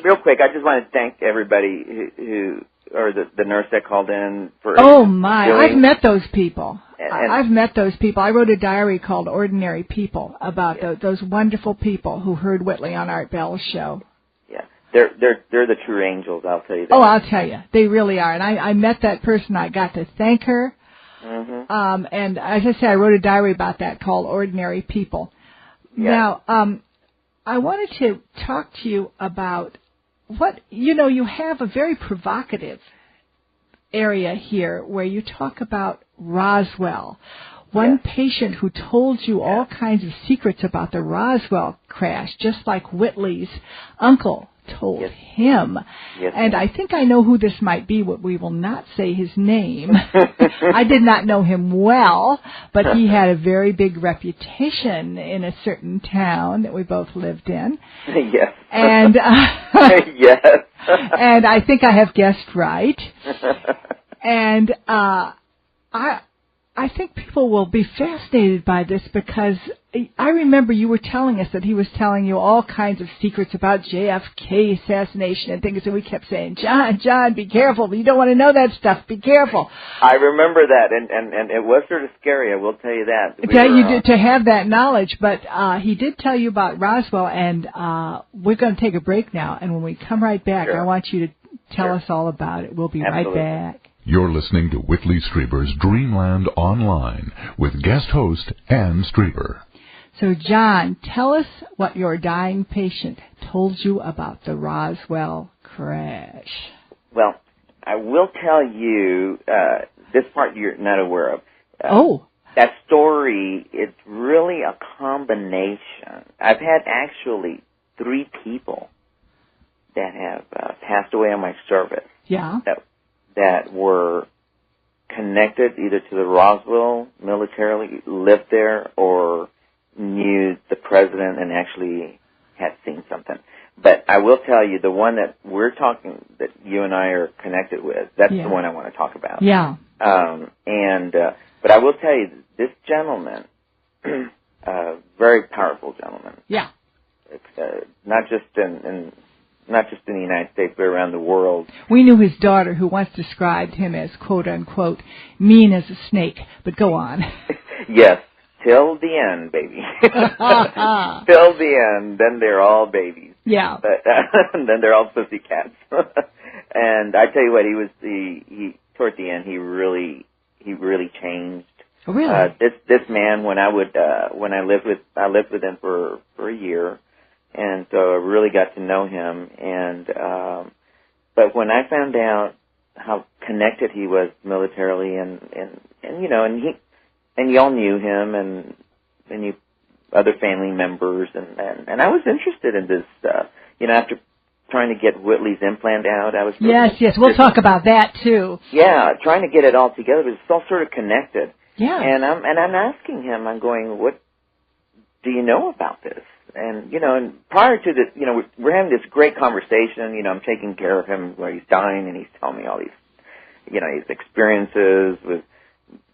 [SPEAKER 5] real quick, I just want to thank everybody who or the nurse that called in for.
[SPEAKER 4] Oh my! I've met those people. I've met those people. I wrote a diary called Ordinary People about those wonderful people who heard Whitley on Art Bell's show.
[SPEAKER 5] Yeah, they're the true angels. I'll tell you that.
[SPEAKER 4] Oh, I'll tell you, they really are. And I met that person. I got to thank her. And as I say, I wrote a diary about that called Ordinary People. Yeah. Now, I wanted to talk to you about what, you have a very provocative area here where you talk about Roswell. One patient who told you all kinds of secrets about the Roswell crash, just like Whitley's uncle told him. And I think I know who this might be, but we will not say his name. I did not know him well, but he had a very big reputation in a certain town that we both lived in.
[SPEAKER 5] Yes.
[SPEAKER 4] And
[SPEAKER 5] yes.
[SPEAKER 4] And I think I have guessed right. And I think people will be fascinated by this, because I remember you were telling us that he was telling you all kinds of secrets about JFK assassination and things, and we kept saying, John, be careful. You don't want to know that stuff. Be careful.
[SPEAKER 5] I remember that, and it was sort of scary, I will tell you that.
[SPEAKER 4] To have that knowledge, but he did tell you about Roswell, and we're going to take a break now, and when we come right back, I want you to tell us all about it. We'll be right back.
[SPEAKER 2] You're listening to Whitley Strieber's Dreamland Online with guest host Anne Strieber.
[SPEAKER 4] So, John, tell us what your dying patient told you about the Roswell crash.
[SPEAKER 5] Well, I will tell you this part you're not aware of. That story is really a combination. I've had actually 3 people that have passed away on my service.
[SPEAKER 4] Yeah.
[SPEAKER 5] That were connected either to the Roswell militarily, lived there, or knew the president and actually had seen something. But I will tell you, the one that we're talking, that you and I are connected with, that's the one I want to talk about.
[SPEAKER 4] Yeah.
[SPEAKER 5] But I will tell you, this gentleman, very powerful gentleman.
[SPEAKER 4] Yeah.
[SPEAKER 5] It's not just in the United States, but around the world.
[SPEAKER 4] We knew his daughter, who once described him as, quote, unquote, mean as a snake. But go on.
[SPEAKER 5] Yes, till the end, baby. Till the end, then they're all babies.
[SPEAKER 4] Yeah.
[SPEAKER 5] But then they're all pussycats. And I tell you what, he toward the end, he really changed.
[SPEAKER 6] Oh, really?
[SPEAKER 5] This man, when I lived with him for a year, and so I really got to know him. And but when I found out how connected he was militarily, and you know, and y'all knew him, and you other family members, and I was interested in this. You know, after trying to get Whitley's implant out, I was
[SPEAKER 6] yes, we'll talk about that too.
[SPEAKER 5] Yeah, trying to get it all together, but it's all sort of connected.
[SPEAKER 6] Yeah,
[SPEAKER 5] and I'm asking him, I'm going, what do you know about this? And you know, and prior to this, you know, we're having this great conversation. You know, I'm taking care of him where he's dying, and he's telling me all these, you know, his experiences with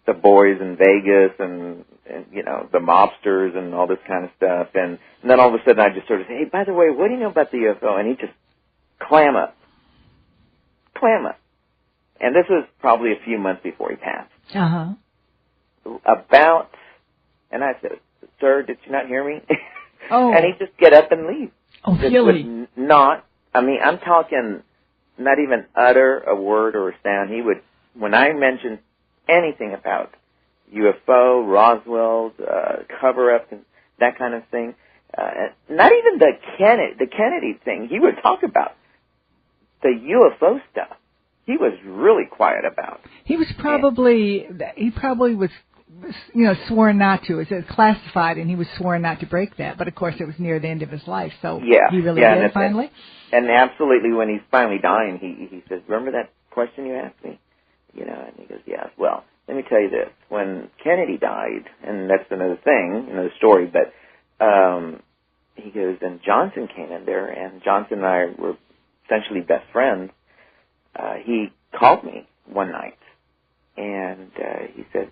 [SPEAKER 5] the boys in Vegas and you know, the mobsters and all this kind of stuff. And then all of a sudden I just sort of say, hey, by the way, what do you know about the UFO? And he just clam up. And this was probably a few months before he passed.
[SPEAKER 6] Uh-huh.
[SPEAKER 5] And I said, sir, did you not hear me?
[SPEAKER 6] Oh.
[SPEAKER 5] And he'd just get up and leave.
[SPEAKER 6] Oh,
[SPEAKER 5] Just
[SPEAKER 6] really?
[SPEAKER 5] would not, I mean, I'm talking not even utter a word or a sound. He would, when I mentioned anything about UFO, Roswell, cover-up, and that kind of thing, not even the Kennedy thing, he would talk about the UFO stuff. He was really quiet about.
[SPEAKER 6] He probably was, you know, sworn not to. It was classified, and he was sworn not to break that. But of course, it was near the end of his life, so he really did finally.
[SPEAKER 5] And absolutely, when he's finally dying, he says, "Remember that question you asked me?" You know, and he goes, "Yeah." Well, let me tell you this: when Kennedy died, and that's another thing, another story, but he goes, and Johnson came in there, and Johnson and I were essentially best friends. He called me one night, and he said,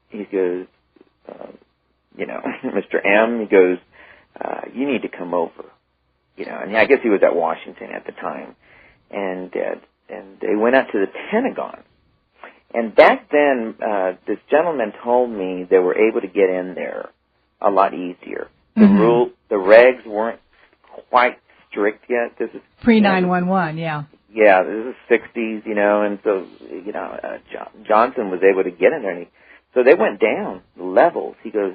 [SPEAKER 5] he goes, you know, Mr. M, he goes, you need to come over, you know, and I guess he was at Washington at the time, and they went out to the Pentagon, and back then, this gentleman told me they were able to get in there a lot easier. The the regs weren't quite strict yet. This is
[SPEAKER 6] pre-911, yeah.
[SPEAKER 5] Yeah, this is 60s, you know, and so, you know, Johnson was able to get in there, and so they went down levels. He goes,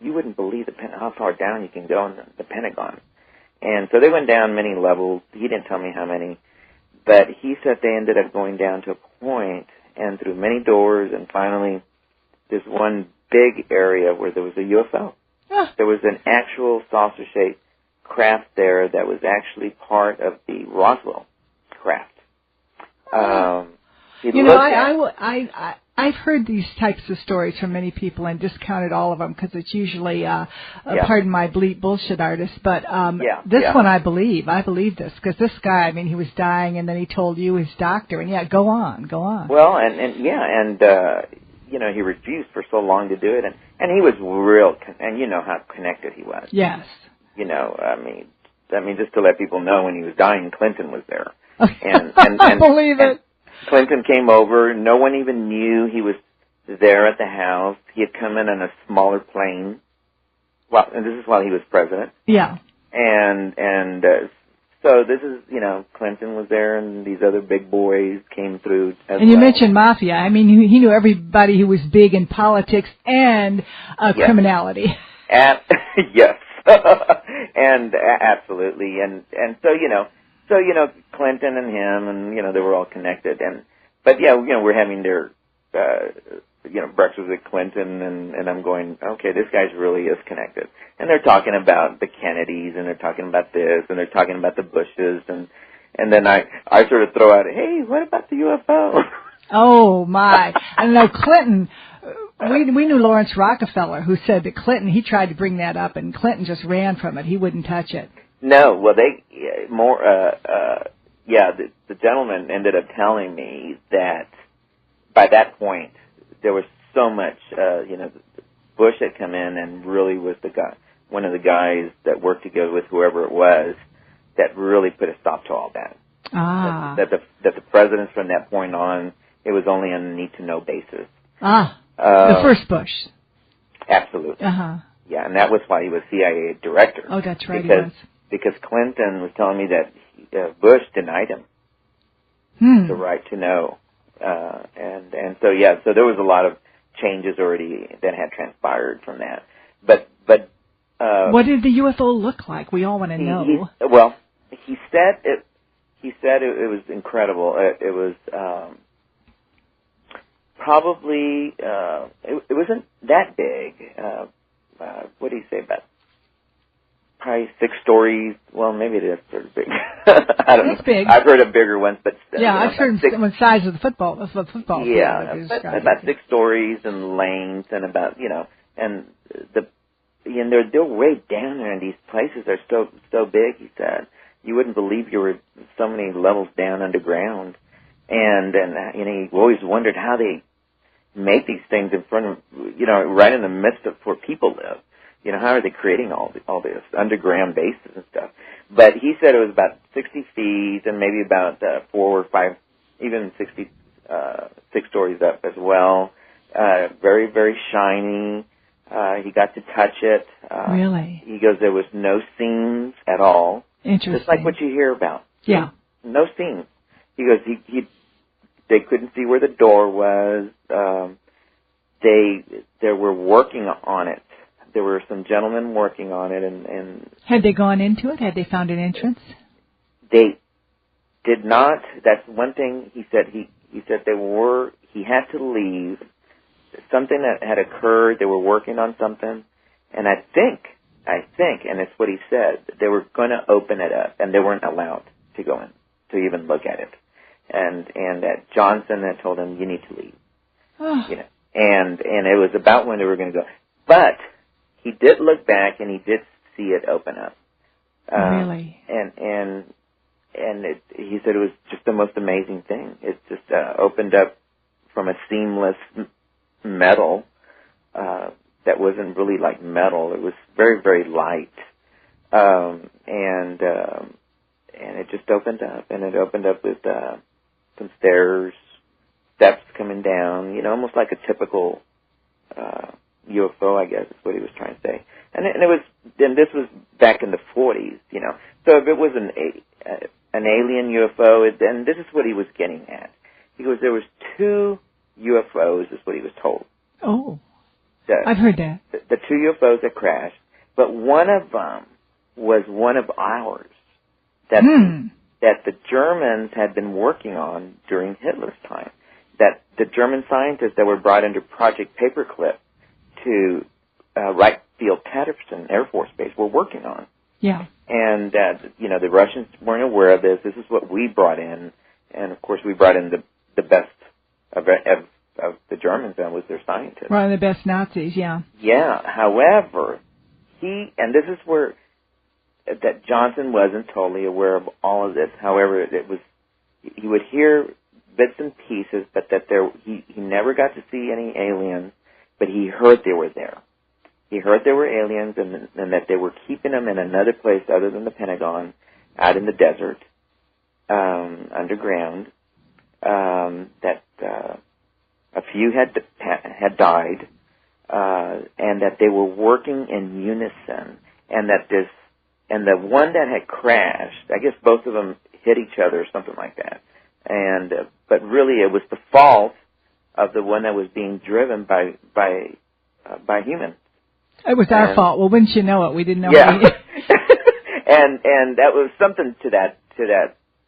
[SPEAKER 5] you wouldn't believe how far down you can go in the Pentagon. And so they went down many levels. He didn't tell me how many, but he said they ended up going down to a point and through many doors, and finally this one big area where there was a UFO. There was an actual saucer-shaped craft there that was actually part of the Roswell craft.
[SPEAKER 6] You know, I've heard these types of stories from many people and discounted all of them because it's usually, pardon my bullshit artist, but this one I believe. I believe this because this guy, I mean, he was dying and then he told you his doctor, and go on.
[SPEAKER 5] Well, and you know, he refused for so long to do it, and he was real, and you know how connected he was.
[SPEAKER 6] Yes.
[SPEAKER 5] You know, I mean, just to let people know, when he was dying, Clinton was there. And
[SPEAKER 6] I believe it.
[SPEAKER 5] Clinton came over. No one even knew he was there at the house. He had come in on a smaller plane. Well, and this is while he was president.
[SPEAKER 6] Yeah.
[SPEAKER 5] And so this is, you know, Clinton was there, and these other big boys came through as
[SPEAKER 6] And you mentioned mafia. I mean, he knew everybody who was big in politics and criminality.
[SPEAKER 5] Yes. And absolutely. And so, you know, Clinton and him, and, you know, they were all connected. But yeah, you know, we're having their, you know, breakfast with Clinton, and I'm going, okay, this guy's really is connected. And they're talking about the Kennedys, and they're talking about this, and they're talking about the Bushes, and then I sort of throw out, hey, what about the UFO?
[SPEAKER 6] Oh, my. And no, Clinton, we knew Lawrence Rockefeller, who said that Clinton, he tried to bring that up, and Clinton just ran from it. He wouldn't touch it.
[SPEAKER 5] No, well, the gentleman ended up telling me that by that point there was so much, you know, Bush had come in and really was one of the guys that worked together with whoever it was that really put a stop to all that. That the presidents from that point on, it was only on a need-to-know basis.
[SPEAKER 6] The first Bush.
[SPEAKER 5] Absolutely. Yeah, and that was why he was CIA director.
[SPEAKER 6] Oh, that's right, he was.
[SPEAKER 5] Because Clinton was telling me that Bush denied him the right to know. And so, yeah, so there was a lot of changes already that had transpired from that. But
[SPEAKER 6] what did the UFO look like? We all want to know.
[SPEAKER 5] He said it. He said it was incredible. It was probably it wasn't that big. What do you say about? Probably 6 stories. Well, maybe it is sort of big. I don't know.
[SPEAKER 6] Big.
[SPEAKER 5] I've heard of bigger ones, but
[SPEAKER 6] I've heard the size of the football.
[SPEAKER 5] Yeah, about 6 stories in length, and about and they're way down there, and these places are so big. He said you wouldn't believe you were so many levels down underground, and he always wondered how they make these things in front of right in the midst of where people live. How are they creating all this underground bases and stuff? But he said it was about 60 feet and maybe about 4 or 5, even 6 stories up as well. Very, very shiny. He got to touch it.
[SPEAKER 6] Really?
[SPEAKER 5] He goes, there was no seams at all.
[SPEAKER 6] Interesting.
[SPEAKER 5] Just like what you hear about.
[SPEAKER 6] Yeah.
[SPEAKER 5] No seams. He goes, they couldn't see where the door was. They were working on it. There were some gentlemen working on it, and
[SPEAKER 6] had they gone into it? Had they found an entrance?
[SPEAKER 5] They did not. That's one thing he said. He said he had to leave. Something that had occurred. They were working on something, and I think, and it's what he said. They were going to open it up, and they weren't allowed to go in to even look at it. And that Johnson had told him, "You need to leave."
[SPEAKER 6] Oh.
[SPEAKER 5] And it was about when they were going to go, but he did look back, and he did see it open up.
[SPEAKER 6] Really?
[SPEAKER 5] He said it was just the most amazing thing. It just opened up from a seamless metal that wasn't really like metal. It was very, very light, and it just opened up, and it opened up with some steps coming down. Almost like a typical UFO, I guess is what he was trying to say. And this was back in the 40s, So if it was an alien UFO, then this is what he was getting at. He goes, there was 2 UFOs, is what he was told.
[SPEAKER 6] Oh, I've heard that.
[SPEAKER 5] The 2 UFOs that crashed, but one of them was one of ours that the Germans had been working on during Hitler's time. That the German scientists that were brought into Project Paperclip to Wright Field Patterson Air Force Base were working on.
[SPEAKER 6] Yeah.
[SPEAKER 5] And the Russians weren't aware of this. This is what we brought in, and of course we brought in the best of the Germans, and was their scientists.
[SPEAKER 6] One of the best Nazis, yeah.
[SPEAKER 5] Yeah. However, and this is where that Johnson wasn't totally aware of all of this. However, he would hear bits and pieces, but that he never got to see any aliens, but he heard they were there. He heard there were aliens, and that they were keeping them in another place other than the Pentagon, out in the desert, underground. That a few had died, and that they were working in unison, and the one that had crashed, I guess both of them hit each other or something like that. But really, it was the fault of the one that was being driven by humans.
[SPEAKER 6] It was our fault. Well, wouldn't you know it? We didn't know.
[SPEAKER 5] Yeah. and that was something to that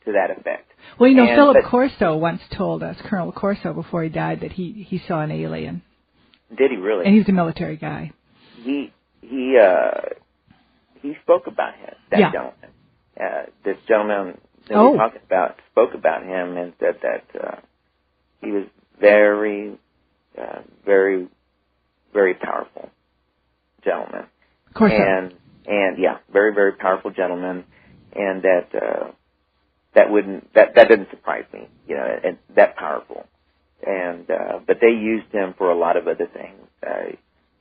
[SPEAKER 5] effect.
[SPEAKER 6] Well, Philip Corso once told us, Colonel Corso, before he died, that he saw an alien.
[SPEAKER 5] Did he really?
[SPEAKER 6] And he was a military guy.
[SPEAKER 5] He spoke about him. That gentleman. This gentleman that we're talking about spoke about him and said that he was very, very, very powerful gentleman.
[SPEAKER 6] Of course.
[SPEAKER 5] And very, very powerful gentleman, and that didn't surprise me, and that powerful. And but they used him for a lot of other things.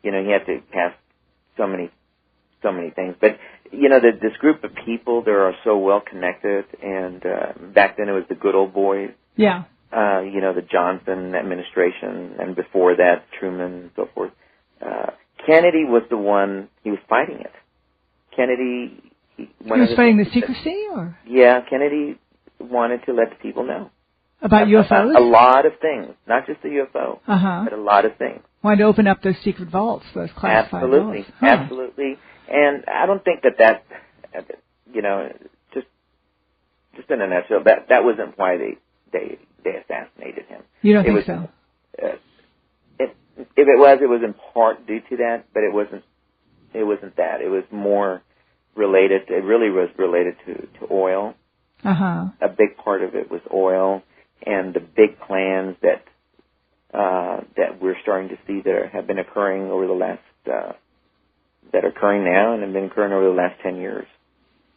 [SPEAKER 5] He had to pass so many things. But this group of people, they are so well connected, and back then it was the good old boys.
[SPEAKER 6] Yeah.
[SPEAKER 5] The Johnson administration, and before that, Truman and so forth. Kennedy was the one, he was fighting it. Kennedy... He
[SPEAKER 6] was fighting the secrecy, or?
[SPEAKER 5] Yeah, Kennedy wanted to let the people know.
[SPEAKER 6] About UFOs?
[SPEAKER 5] A lot of things, not just the UFO, but a lot of things.
[SPEAKER 6] Wanted to open up those secret vaults, those classified vaults.
[SPEAKER 5] Absolutely. And I don't think that just in a nutshell, that wasn't why they assassinated him.
[SPEAKER 6] You don't think so?
[SPEAKER 5] If it was in part due to that, but it wasn't that. It was more related. It really was related to oil. A big part of it was oil, and the big plans that we're starting to see that have been occurring over the last that are occurring now and have been occurring over the last 10 years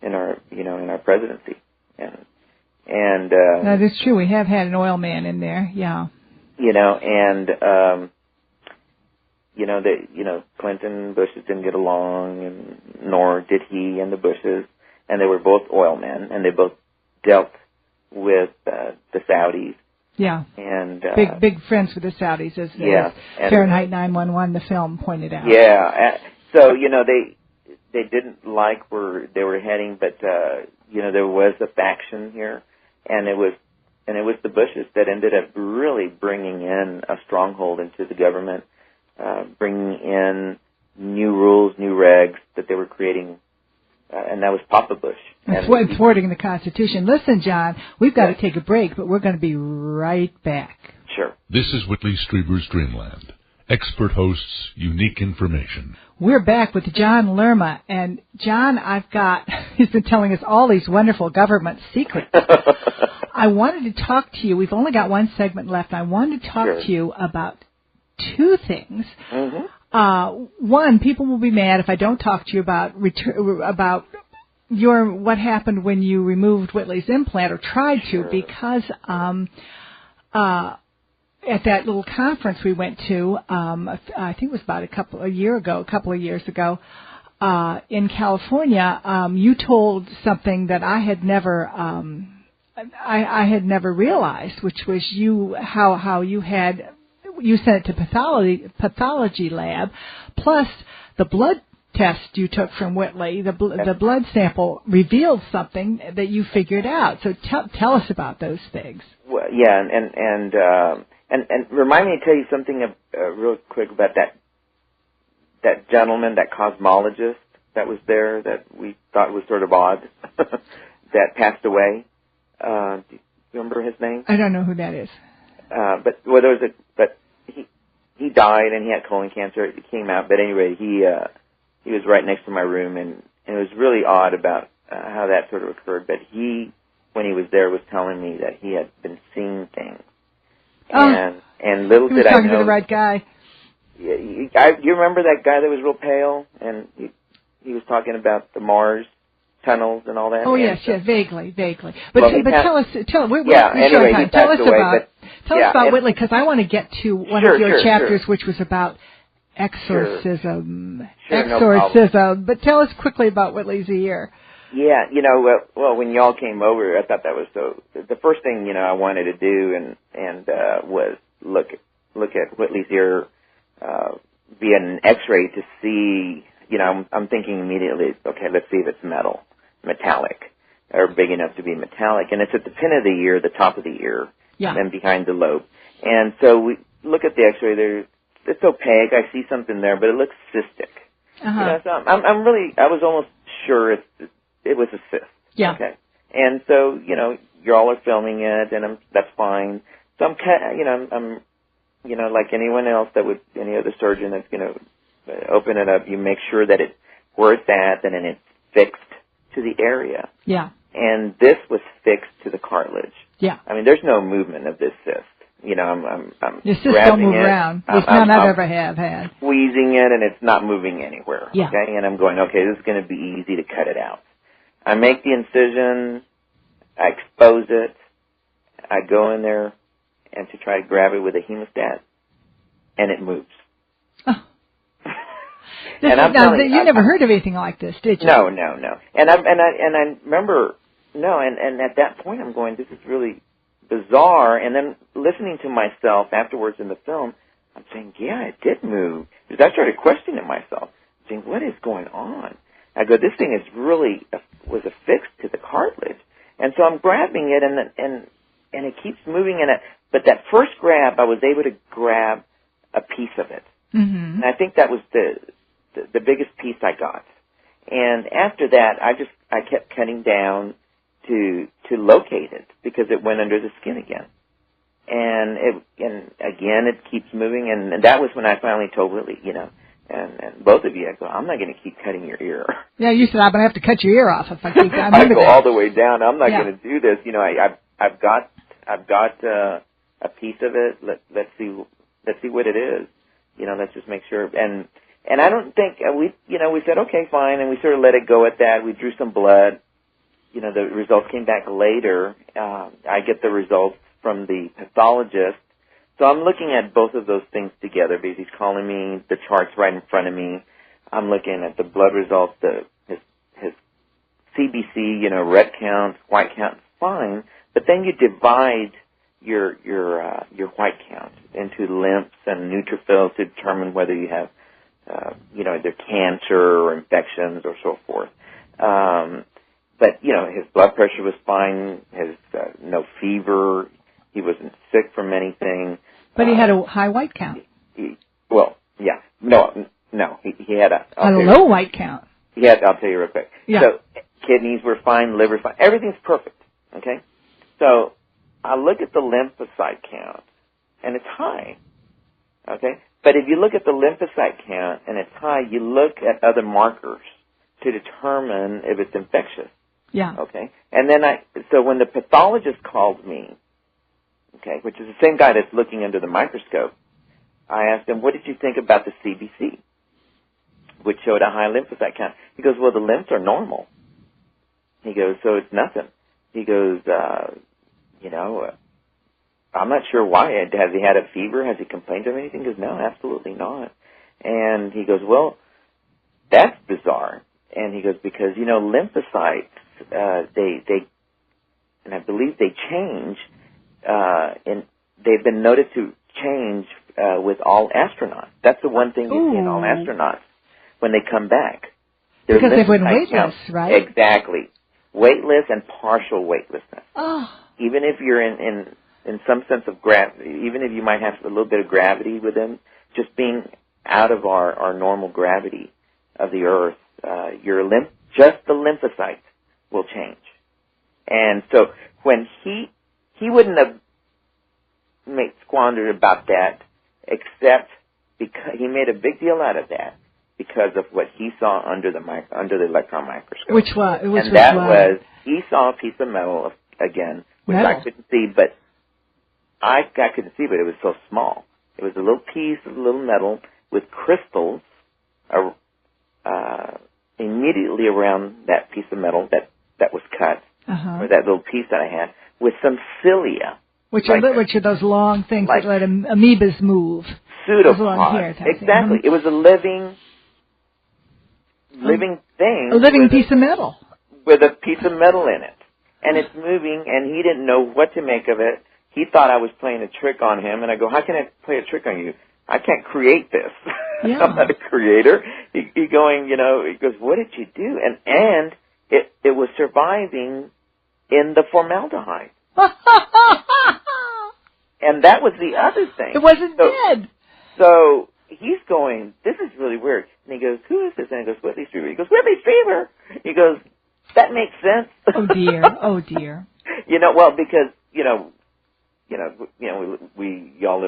[SPEAKER 5] in our presidency. And
[SPEAKER 6] that is true. We have had an oil man in there. Yeah.
[SPEAKER 5] Clinton, Bushes didn't get along, and nor did he and the Bushes, and they were both oil men, and they both dealt with the Saudis.
[SPEAKER 6] Yeah.
[SPEAKER 5] And
[SPEAKER 6] big friends with the Saudis, as Fahrenheit 9/11, the film, pointed out.
[SPEAKER 5] Yeah. So they didn't like where they were heading, but there was a faction here, and it was the Bushes that ended up really bringing in a stronghold into the government, bringing in new rules, new regs that they were creating, and that was Papa Bush.
[SPEAKER 6] And thwarting the Constitution. Listen, John, we've got to take a break, but we're going to be right back.
[SPEAKER 5] Sure.
[SPEAKER 2] This is Whitley Strieber's Dreamland. Expert hosts, unique information.
[SPEAKER 6] We're back with John Lerma, and John, he's been telling us all these wonderful government secrets. I wanted to talk to you. We've only got one segment left. I wanted to talk to you about two things. One, people will be mad if I don't talk to you about what happened when you removed Whitley's implant or tried to, because at that little conference we went to, I think it was about a couple of years ago, in California, you told something that I had never realized, which was how you sent it to pathology lab, plus the blood test you took from Whitley, the blood sample revealed something that you figured out. So tell us about those things.
[SPEAKER 5] Well, yeah, and remind me to tell you something real quick about that gentleman, that cosmologist that was there that we thought was sort of odd, that passed away. Do you remember his name?
[SPEAKER 6] I don't know who that is.
[SPEAKER 5] But he died and he had colon cancer. It came out, but anyway, he was right next to my room, and it was really odd about how that sort of occurred. But when he was there, was telling me that he had been seeing things. And little did I know. He was
[SPEAKER 6] talking to the right guy.
[SPEAKER 5] You remember that guy that was real pale, and he was talking about the Mars tunnels and all that?
[SPEAKER 6] Oh, yes, vaguely. But tell us,
[SPEAKER 5] anyway,
[SPEAKER 6] tell us about Whitley, because I want to get to one of your chapters, which was about exorcism. But tell us quickly about Whitley's ear.
[SPEAKER 5] Yeah, well, when y'all came over, I thought that was the first thing, I wanted to do and was look at Whitley's ear via an X-ray to see, I'm thinking immediately, okay, let's see if it's metallic, or big enough to be metallic. And it's at the pin of the ear, the top of the ear, and behind the lobe. And so we look at the X-ray, it's opaque, I see something there, but it looks cystic. So I was almost sure it was a cyst.
[SPEAKER 6] Yeah.
[SPEAKER 5] Okay. And so, y'all are filming it, and that's fine. So I'm like anyone else any other surgeon that's going to open it up, you make sure that where it's at, and then it's fixed to the area.
[SPEAKER 6] Yeah.
[SPEAKER 5] And this was fixed to the cartilage.
[SPEAKER 6] Yeah.
[SPEAKER 5] I mean, there's no movement of this cyst. I'm
[SPEAKER 6] your cysts don't move around, which none I've ever have had.
[SPEAKER 5] Squeezing it, and it's not moving anywhere.
[SPEAKER 6] Yeah.
[SPEAKER 5] Okay, and I'm going, okay, this is going to be easy to cut it out. I make the incision, I expose it, I go in there and to try to grab it with a hemostat, and it moves.
[SPEAKER 6] Oh. You never heard of anything like this, did you?
[SPEAKER 5] No. And I remember, and at that point I'm going, this is really bizarre. And then listening to myself afterwards in the film, I'm saying, yeah, it did move. Because I started questioning myself, saying, what is going on? I go, this thing is really was affixed to the cartilage. And so I'm grabbing it, and and it keeps moving but that first grab, I was able to grab a piece of it.
[SPEAKER 6] Mm-hmm.
[SPEAKER 5] And I think that was the biggest piece I got. And after that, I kept cutting down to locate it because it went under the skin again. And again, it keeps moving. And that was when I finally told Whitley, and both of you, I go, I'm not going to keep cutting your ear.
[SPEAKER 6] Yeah, you said I'm going to have to cut your ear off if I keep.
[SPEAKER 5] I go all the way down. I'm not going to do this. I've got a piece of it. Let's see what it is. Let's just make sure. And I don't think we said okay, fine, and we sort of let it go at that. We drew some blood. The results came back later. I get the results from the pathologist. So I'm looking at both of those things together because he's calling me the charts right in front of me. I'm looking at the blood results, his CBC, red count, white count, fine. But then you divide your white count into lymphs and neutrophils to determine whether you have, either cancer or infections or so forth. But his blood pressure was fine. His no fever. He wasn't sick from anything.
[SPEAKER 6] But he had a high white count.
[SPEAKER 5] No. He had a
[SPEAKER 6] low white count.
[SPEAKER 5] I'll tell you real quick.
[SPEAKER 6] Yeah.
[SPEAKER 5] So kidneys were fine, liver fine. Everything's perfect. Okay. So I look at the lymphocyte count, and it's high. Okay. But if you look at the lymphocyte count and it's high, you look at other markers to determine if it's infectious.
[SPEAKER 6] Yeah.
[SPEAKER 5] Okay. And then so when the pathologist called me, okay, which is the same guy that's looking under the microscope, I asked him, what did you think about the CBC, which showed a high lymphocyte count? He goes, well, the lymphs are normal. He goes, so it's nothing. He goes, I'm not sure why. Has he had a fever? Has he complained of anything? He goes, no, absolutely not. And he goes, well, that's bizarre. And he goes, because, lymphocytes, and I believe they change, and they've been noted to change with all astronauts. That's the one thing you see in all astronauts when they come back.
[SPEAKER 6] Because they've been weightless, right?
[SPEAKER 5] Exactly. Weightless and partial weightlessness.
[SPEAKER 6] Oh.
[SPEAKER 5] Even if you're in some sense of gravity, even if you might have a little bit of gravity within, just being out of our normal gravity of the Earth, just the lymphocytes will change. And so when he wouldn't have squandered about that, except because he made a big deal out of that because of what he saw under the electron microscope.
[SPEAKER 6] Which was
[SPEAKER 5] he saw a piece of metal again, which
[SPEAKER 6] metal.
[SPEAKER 5] I couldn't see, but I couldn't see, but it was so small. It was a little piece of little metal with crystals immediately around that piece of metal that was cut, or that little piece that I had, with some cilia.
[SPEAKER 6] Which are those long things that let amoebas move.
[SPEAKER 5] Pseudopods. Exactly. It was a living thing.
[SPEAKER 6] A living piece of metal.
[SPEAKER 5] With a piece of metal in it. And it's moving, and he didn't know what to make of it. He thought I was playing a trick on him, and I go, how can I play a trick on you? I can't create this.
[SPEAKER 6] Yeah.
[SPEAKER 5] I'm not a creator. He goes, what did you do? And it was surviving in the formaldehyde. And that was the other thing.
[SPEAKER 6] It wasn't dead.
[SPEAKER 5] So he's going, this is really weird. And he goes, who is this? And he goes, Whitley Strieber. He goes, Whitley Strieber. He goes, that makes sense.
[SPEAKER 6] Oh dear. Oh dear.
[SPEAKER 5] Because we all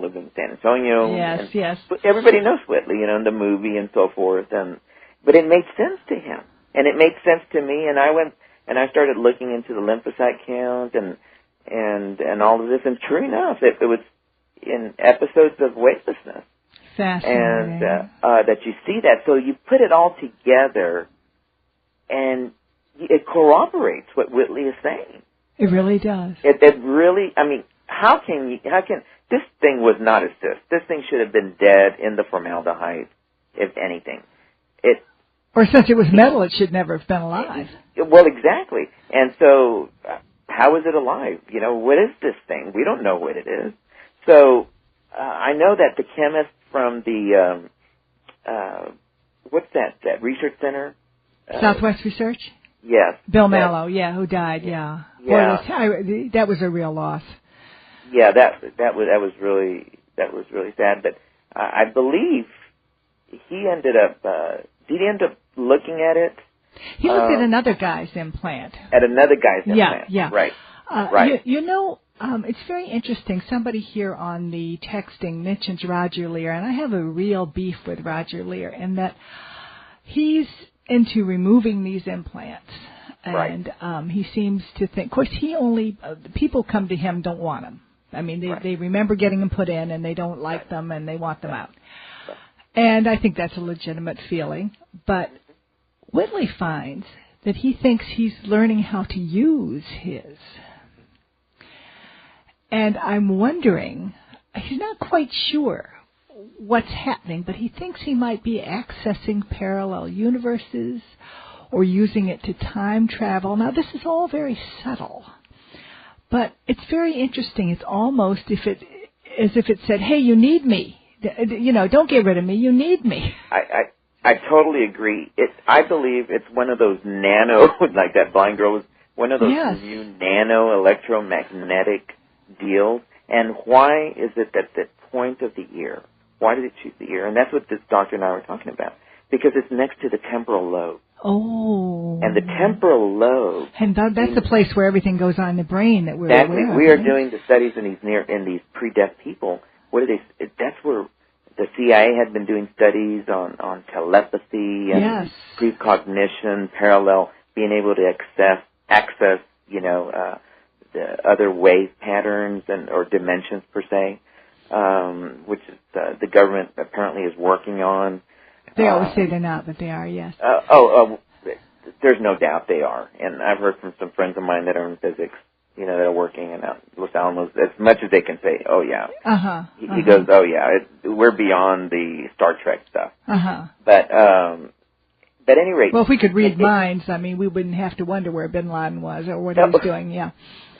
[SPEAKER 5] lived in San Antonio.
[SPEAKER 6] Yes, yes.
[SPEAKER 5] Everybody knows Whitley, in the movie and so forth. But it made sense to him, and it made sense to me. And I went and I started looking into the lymphocyte count and all of this. And true enough, it was in episodes of weightlessness.
[SPEAKER 6] Fascinating.
[SPEAKER 5] And that you see that. So you put it all together, and it corroborates what Whitley is saying.
[SPEAKER 6] It really does.
[SPEAKER 5] It really, how can this thing was not a cyst. This thing should have been dead in the formaldehyde, if anything.
[SPEAKER 6] Or since it was metal, it should never have been alive.
[SPEAKER 5] Well, exactly. And so, how is it alive? What is this thing? We don't know what it is. So, I know that the chemist from the, what's that research center?
[SPEAKER 6] Southwest Research?
[SPEAKER 5] Yes.
[SPEAKER 6] Bill Mallow, who died, yeah.
[SPEAKER 5] Yeah.
[SPEAKER 6] Boy, that was a real loss.
[SPEAKER 5] Yeah, that was really sad. But I believe he ended up. Did he end up looking at it?
[SPEAKER 6] He looked at another guy's implant.
[SPEAKER 5] At another guy's implant.
[SPEAKER 6] Yeah.
[SPEAKER 5] Right. Right.
[SPEAKER 6] It's very interesting. Somebody here on the texting mentions Roger Leir, and I have a real beef with Roger Leir in that he's into removing these implants. And he seems to think, of course, people come to him don't want them. I mean, they remember getting them put in and they don't like them and they want them out. And I think that's a legitimate feeling. But Whitley finds that he thinks he's learning how to use his. And I'm wondering, he's not quite sure what's happening, but he thinks he might be accessing parallel universes or using it to time travel. Now, this is all very subtle, but it's very interesting. It's almost as if it said, hey, you need me. Don't get rid of me. You need me.
[SPEAKER 5] I totally agree. I believe it's one of those nano, like that blind girl was, one of those new nano electromagnetic deals. And why is it that the point of the ear, why did it choose the ear? And that's what this doctor and I were talking about. Because it's next to the temporal lobe.
[SPEAKER 6] Oh.
[SPEAKER 5] And the temporal lobe.
[SPEAKER 6] And that's the place where everything goes on in the brain that we're
[SPEAKER 5] aware
[SPEAKER 6] of.
[SPEAKER 5] We are doing the studies in these pre-deaf people. That's where the CIA had been doing studies on telepathy and precognition, parallel, being able to access, the other wave patterns or dimensions per se, which is the government apparently is working on.
[SPEAKER 6] They always say they're not, but they are, yes.
[SPEAKER 5] There's no doubt they are. And I've heard from some friends of mine that are in physics, that are working in Los Alamos, as much as they can say, oh, yeah. He goes, oh, yeah, we're beyond the Star Trek stuff. But at any rate...
[SPEAKER 6] Well, if we could read minds, we wouldn't have to wonder where Bin Laden was or what he was doing,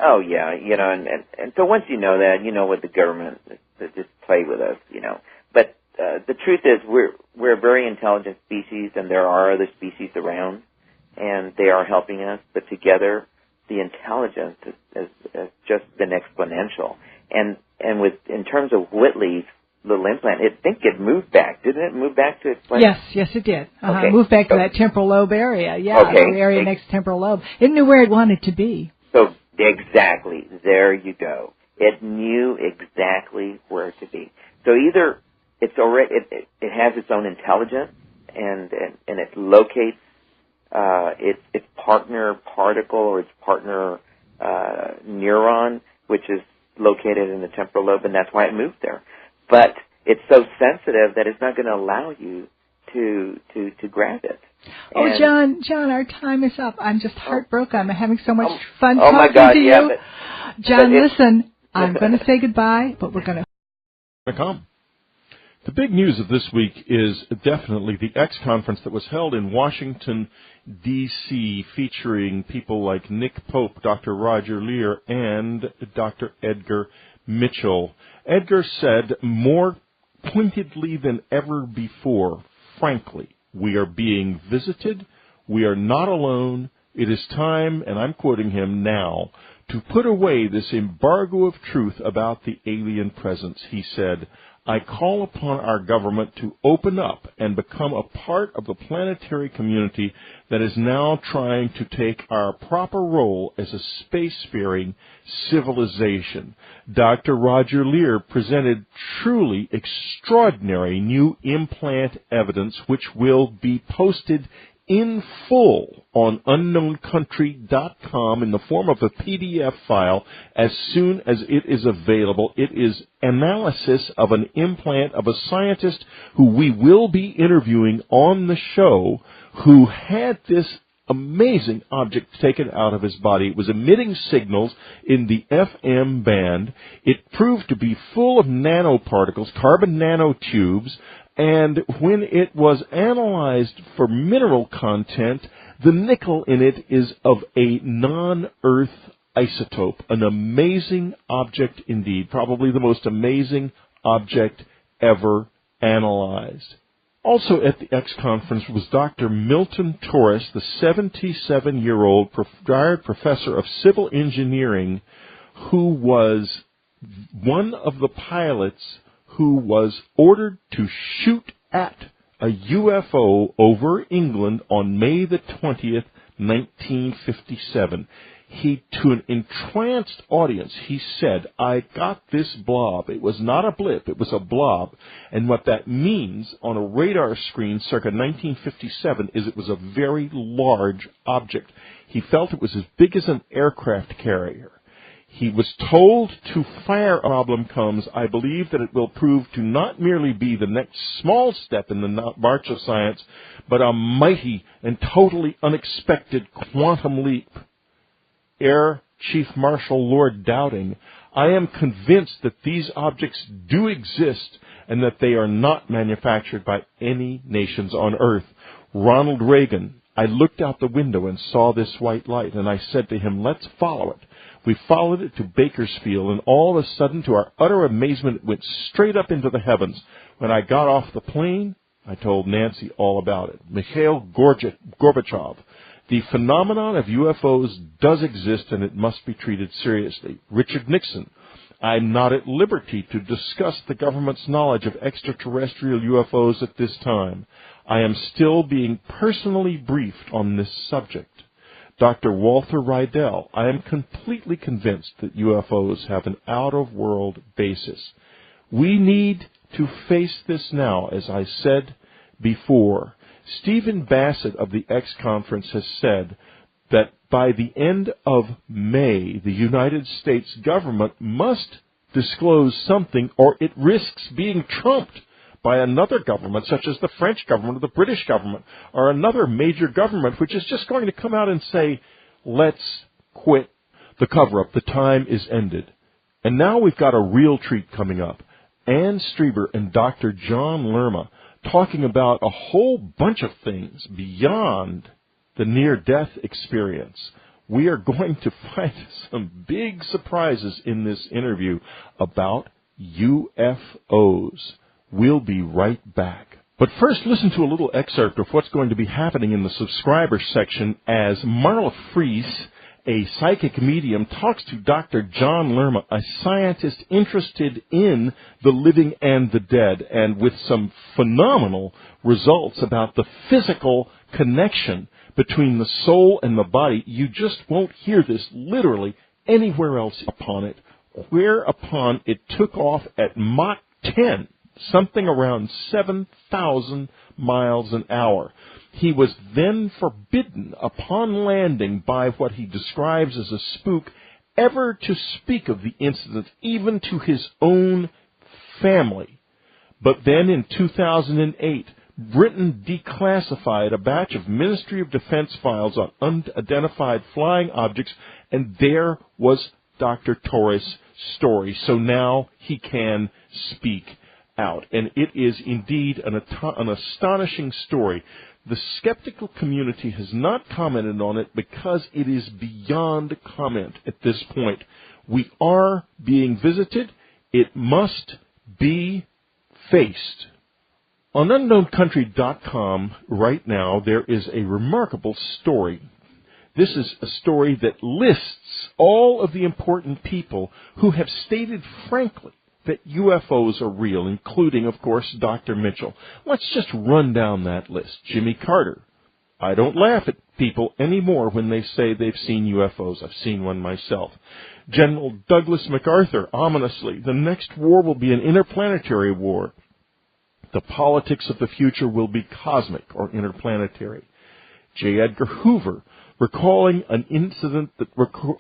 [SPEAKER 5] Oh, yeah, and so once you know that, you know what the government, they just play with us, But the truth is we're a very intelligent species, and there are other species around, and they are helping us, but together the intelligence has just been exponential. And in terms of Whitley's little implant, I think it moved back. Didn't it move back to its place?
[SPEAKER 6] Yes, it did.
[SPEAKER 5] Okay.
[SPEAKER 6] Moved back to that temporal lobe area. Yeah, the area next to temporal lobe. It knew where it wanted to be.
[SPEAKER 5] So exactly, there you go. It knew exactly where to be. So either it's already it has its own intelligence and it locates its partner particle or its partner neuron, which is located in the temporal lobe, and that's why it moved there. But it's so sensitive that it's not going to allow you to grab it.
[SPEAKER 6] Oh, John, our time is up. I'm just heartbroken. I'm having so much fun
[SPEAKER 5] talking
[SPEAKER 6] my God, to you. John, listen, I'm going to say goodbye, but we're going to
[SPEAKER 1] come. The big news of this week is definitely the X conference that was held in Washington, D.C., featuring people like Nick Pope, Dr. Roger Leir, and Dr. Edgar Mitchell. Edgar said more pointedly than ever before, frankly, we are being visited. We are not alone. It is time, and I'm quoting him now, to put away this embargo of truth about the alien presence. He said, I call upon our government to open up and become a part of the planetary community that is now trying to take our proper role as a spacefaring civilization. Dr. Roger Leir presented truly extraordinary new implant evidence which will be posted in full on unknowncountry.com in the form of a PDF file as soon as it is available. It is analysis of an implant of a scientist who we will be interviewing on the show who had this amazing object taken out of his body. It was emitting signals in the FM band. It proved to be full of nanoparticles, carbon nanotubes, and when it was analyzed for mineral content, the nickel in it is of a non-Earth isotope. An amazing object indeed, probably the most amazing object ever analyzed. Also at the X conference was Dr. Milton Torres, the 77-year-old retired professor of civil engineering, who was one of the pilots who was ordered to shoot at a UFO over England on May the 20th, 1957. To an entranced audience, he said, "I got this blob. It was not a blip, it was a blob." And what that means on a radar screen circa 1957 is it was a very large object. He felt it was as big as an aircraft carrier. He was told to fire a problem comes, I believe that it will prove to not merely be the next small step in the march of science, but a mighty and totally unexpected quantum leap. Air Chief Marshal Lord Dowding, I am convinced that these objects do exist and that they are not manufactured by any nations on Earth. Ronald Reagan, I looked out the window and saw this white light, and I said to him, let's follow it. We followed it to Bakersfield, and all of a sudden, to our utter amazement, it went straight up into the heavens. When I got off the plane, I told Nancy all about it. Mikhail Gorbachev, the phenomenon of UFOs does exist, and it must be treated seriously. Richard Nixon, I'm not at liberty to discuss the government's knowledge of extraterrestrial UFOs at this time. I am still being personally briefed on this subject. Dr. Walter Rydell, I am completely convinced that UFOs have an out-of-world basis. We need to face this now, as I said before. Stephen Bassett of the X Conference has said that by the end of May, the United States government must disclose something, or it risks being trumped by another government, such as the French government or the British government, or another major government, which is just going to come out and say, let's quit the cover-up. The time is ended. And now we've got a real treat coming up. Ann Strieber and Dr. John Lerma talking about a whole bunch of things beyond the near-death experience. We are going to find some big surprises in this interview about UFOs. We'll be right back. But first, listen to a little excerpt of what's going to be happening in the subscriber section as Marla Fries, a psychic medium, talks to Dr. John Lerma, a scientist interested in the living and the dead, and with some phenomenal results about the physical connection between the soul and the body. You just won't hear this literally anywhere else upon it, whereupon it took off at Mach 10. Something around 7,000 miles an hour. He was then forbidden upon landing by what he describes as a spook ever to speak of the incident, even to his own family. But then in 2008, Britain declassified a batch of Ministry of Defense files on unidentified flying objects, and there was Dr. Torres' story. So now he can speak out. And it is indeed an astonishing story. The skeptical community has not commented on it because it is beyond comment at this point. We are being visited. It must be faced. On UnknownCountry.com right now, there is a remarkable story. This is a story that lists all of the important people who have stated frankly that UFOs are real, including, of course, Dr. Mitchell. Let's just run down that list. Jimmy Carter. I don't laugh at people anymore when they say they've seen UFOs. I've seen one myself. General Douglas MacArthur, ominously, the next war will be an interplanetary war. The politics of the future will be cosmic or interplanetary. J. Edgar Hoover, recalling an incident that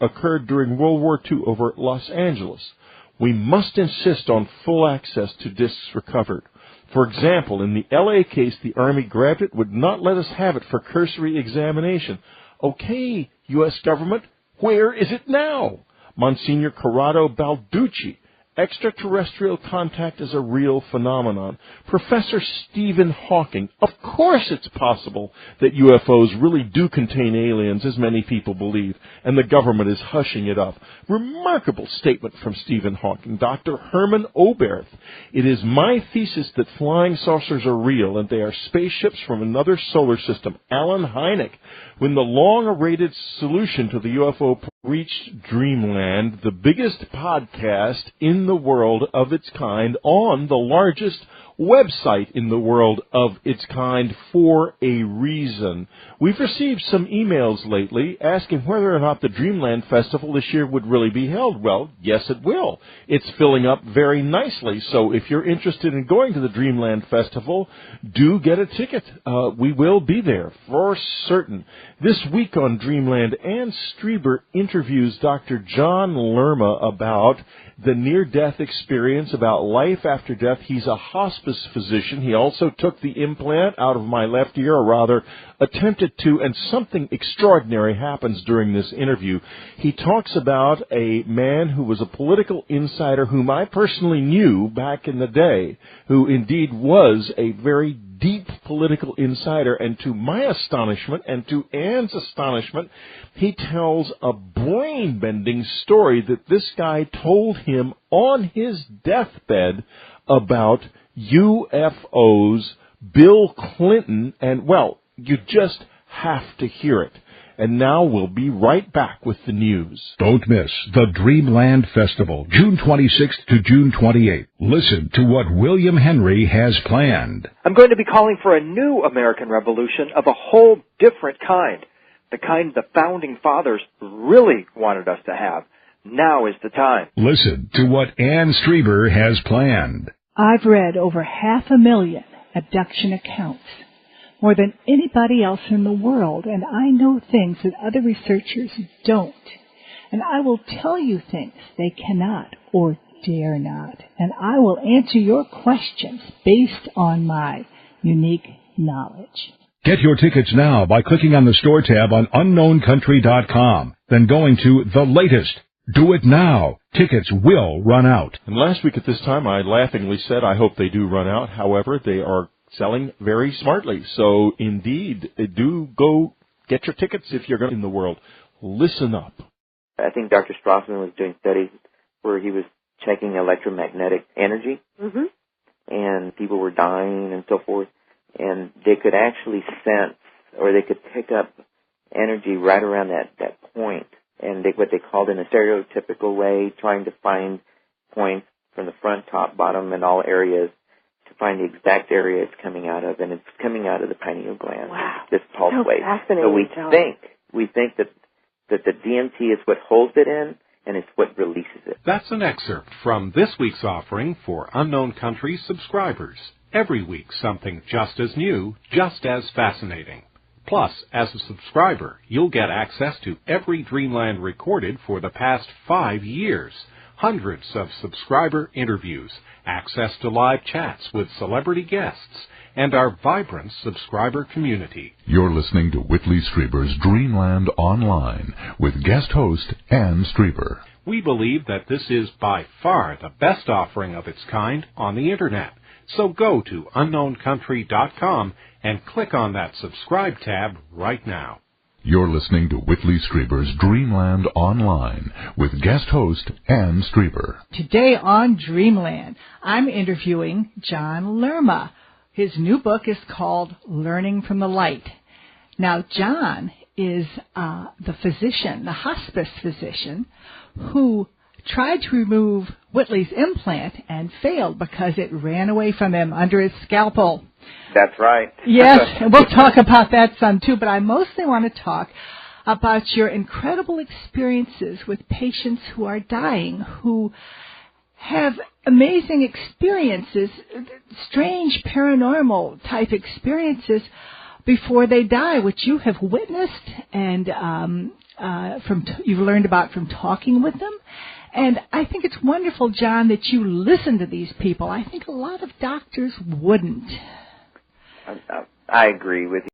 [SPEAKER 1] occurred during World War II over Los Angeles. We must insist on full access to discs recovered. For example, in the L.A. case, the Army grabbed it, would not let us have it for cursory examination. Okay, U.S. government, where is it now? Monsignor Corrado Balducci, extraterrestrial contact is a real phenomenon. Professor Stephen Hawking, of course it's possible that UFOs really do contain aliens, as many people believe, and the government is hushing it up. Remarkable statement from Stephen Hawking. Dr. Herman Oberth, it is my thesis that flying saucers are real and they are spaceships from another solar system. Alan Hynek, when the long-awaited solution to the UFO reached Dreamland, the biggest podcast in the world of its kind on the largest website in the world of its kind for a reason. We've received some emails lately asking whether or not the Dreamland Festival this year would really be held. Well, yes, it will. It's filling up very nicely, so if you're interested in going to the Dreamland Festival, do get a ticket. We will be there for certain. This week on Dreamland, Ann Strieber interviews Dr. John Lerma about the near-death experience, about life after death. He's a hospice physician. He also took the implant out of my left ear, or rather attempted to, and something extraordinary happens during this interview. He talks about a man who was a political insider whom I personally knew back in the day, who indeed was a very deep political insider, and to my astonishment and to Ann's astonishment, he tells a brain-bending story that this guy told him on his deathbed about UFOs, Bill Clinton, and, well, you just have to hear it. And now we'll be right back with the news.
[SPEAKER 2] Don't miss the Dreamland Festival, June 26th to June 28th. Listen to what William Henry has planned.
[SPEAKER 3] I'm going to be calling for a new American Revolution of a whole different kind. The kind the Founding Fathers really wanted us to have. Now is the time.
[SPEAKER 2] Listen to what Ann Strieber has planned.
[SPEAKER 4] I've read over 500,000 abduction accounts, more than anybody else in the world, and I know things that other researchers don't. And I will tell you things they cannot or dare not. And I will answer your questions based on my unique knowledge.
[SPEAKER 2] Get your tickets now by clicking on the store tab on unknowncountry.com, then going to the latest. Do it now. Tickets will run out.
[SPEAKER 1] And last week at this time, I laughingly said I hope they do run out. However, they are selling very smartly. So, indeed, do go get your tickets if you're going in the world. Listen up.
[SPEAKER 5] I think Dr. Strassman was doing studies where he was checking electromagnetic energy, and people were dying and so forth, and they could actually sense, or they could pick up energy right around that point, and what they called in a stereotypical way, trying to find points from the front, top, bottom, and all areas, to find the exact area it's coming out of, and it's coming out of the pineal gland.
[SPEAKER 8] Wow.
[SPEAKER 5] This pulse
[SPEAKER 8] so
[SPEAKER 5] wave.
[SPEAKER 8] Fascinating.
[SPEAKER 5] So we think that the DMT is what holds it in, and it's what releases it.
[SPEAKER 7] That's an excerpt from this week's offering for Unknown Country subscribers. Every week, something just as new, just as fascinating. Plus, as a subscriber, you'll get access to every Dreamland recorded for the past 5 years. Hundreds of subscriber interviews, access to live chats with celebrity guests, and our vibrant subscriber community.
[SPEAKER 9] You're listening to Whitley Strieber's Dreamland Online with guest host Ann Strieber.
[SPEAKER 7] We believe that this is by far the best offering of its kind on the Internet. So go to unknowncountry.com and click on that subscribe tab right now.
[SPEAKER 9] You're listening to Whitley Strieber's Dreamland Online with guest host Ann Strieber.
[SPEAKER 6] Today on Dreamland, I'm interviewing John Lerma. His new book is called Learning from the Light. Now, John is the physician, the hospice physician, who tried to remove Whitley's implant and failed because it ran away from him under his scalpel.
[SPEAKER 5] That's right.
[SPEAKER 6] Yes, and we'll talk about that some too, but I mostly want to talk about your incredible experiences with patients who are dying, who have amazing experiences, strange paranormal type experiences before they die, which you have witnessed and you've learned about from talking with them. And I think it's wonderful, John, that you listen to these people. I think a lot of doctors wouldn't.
[SPEAKER 5] I agree with you.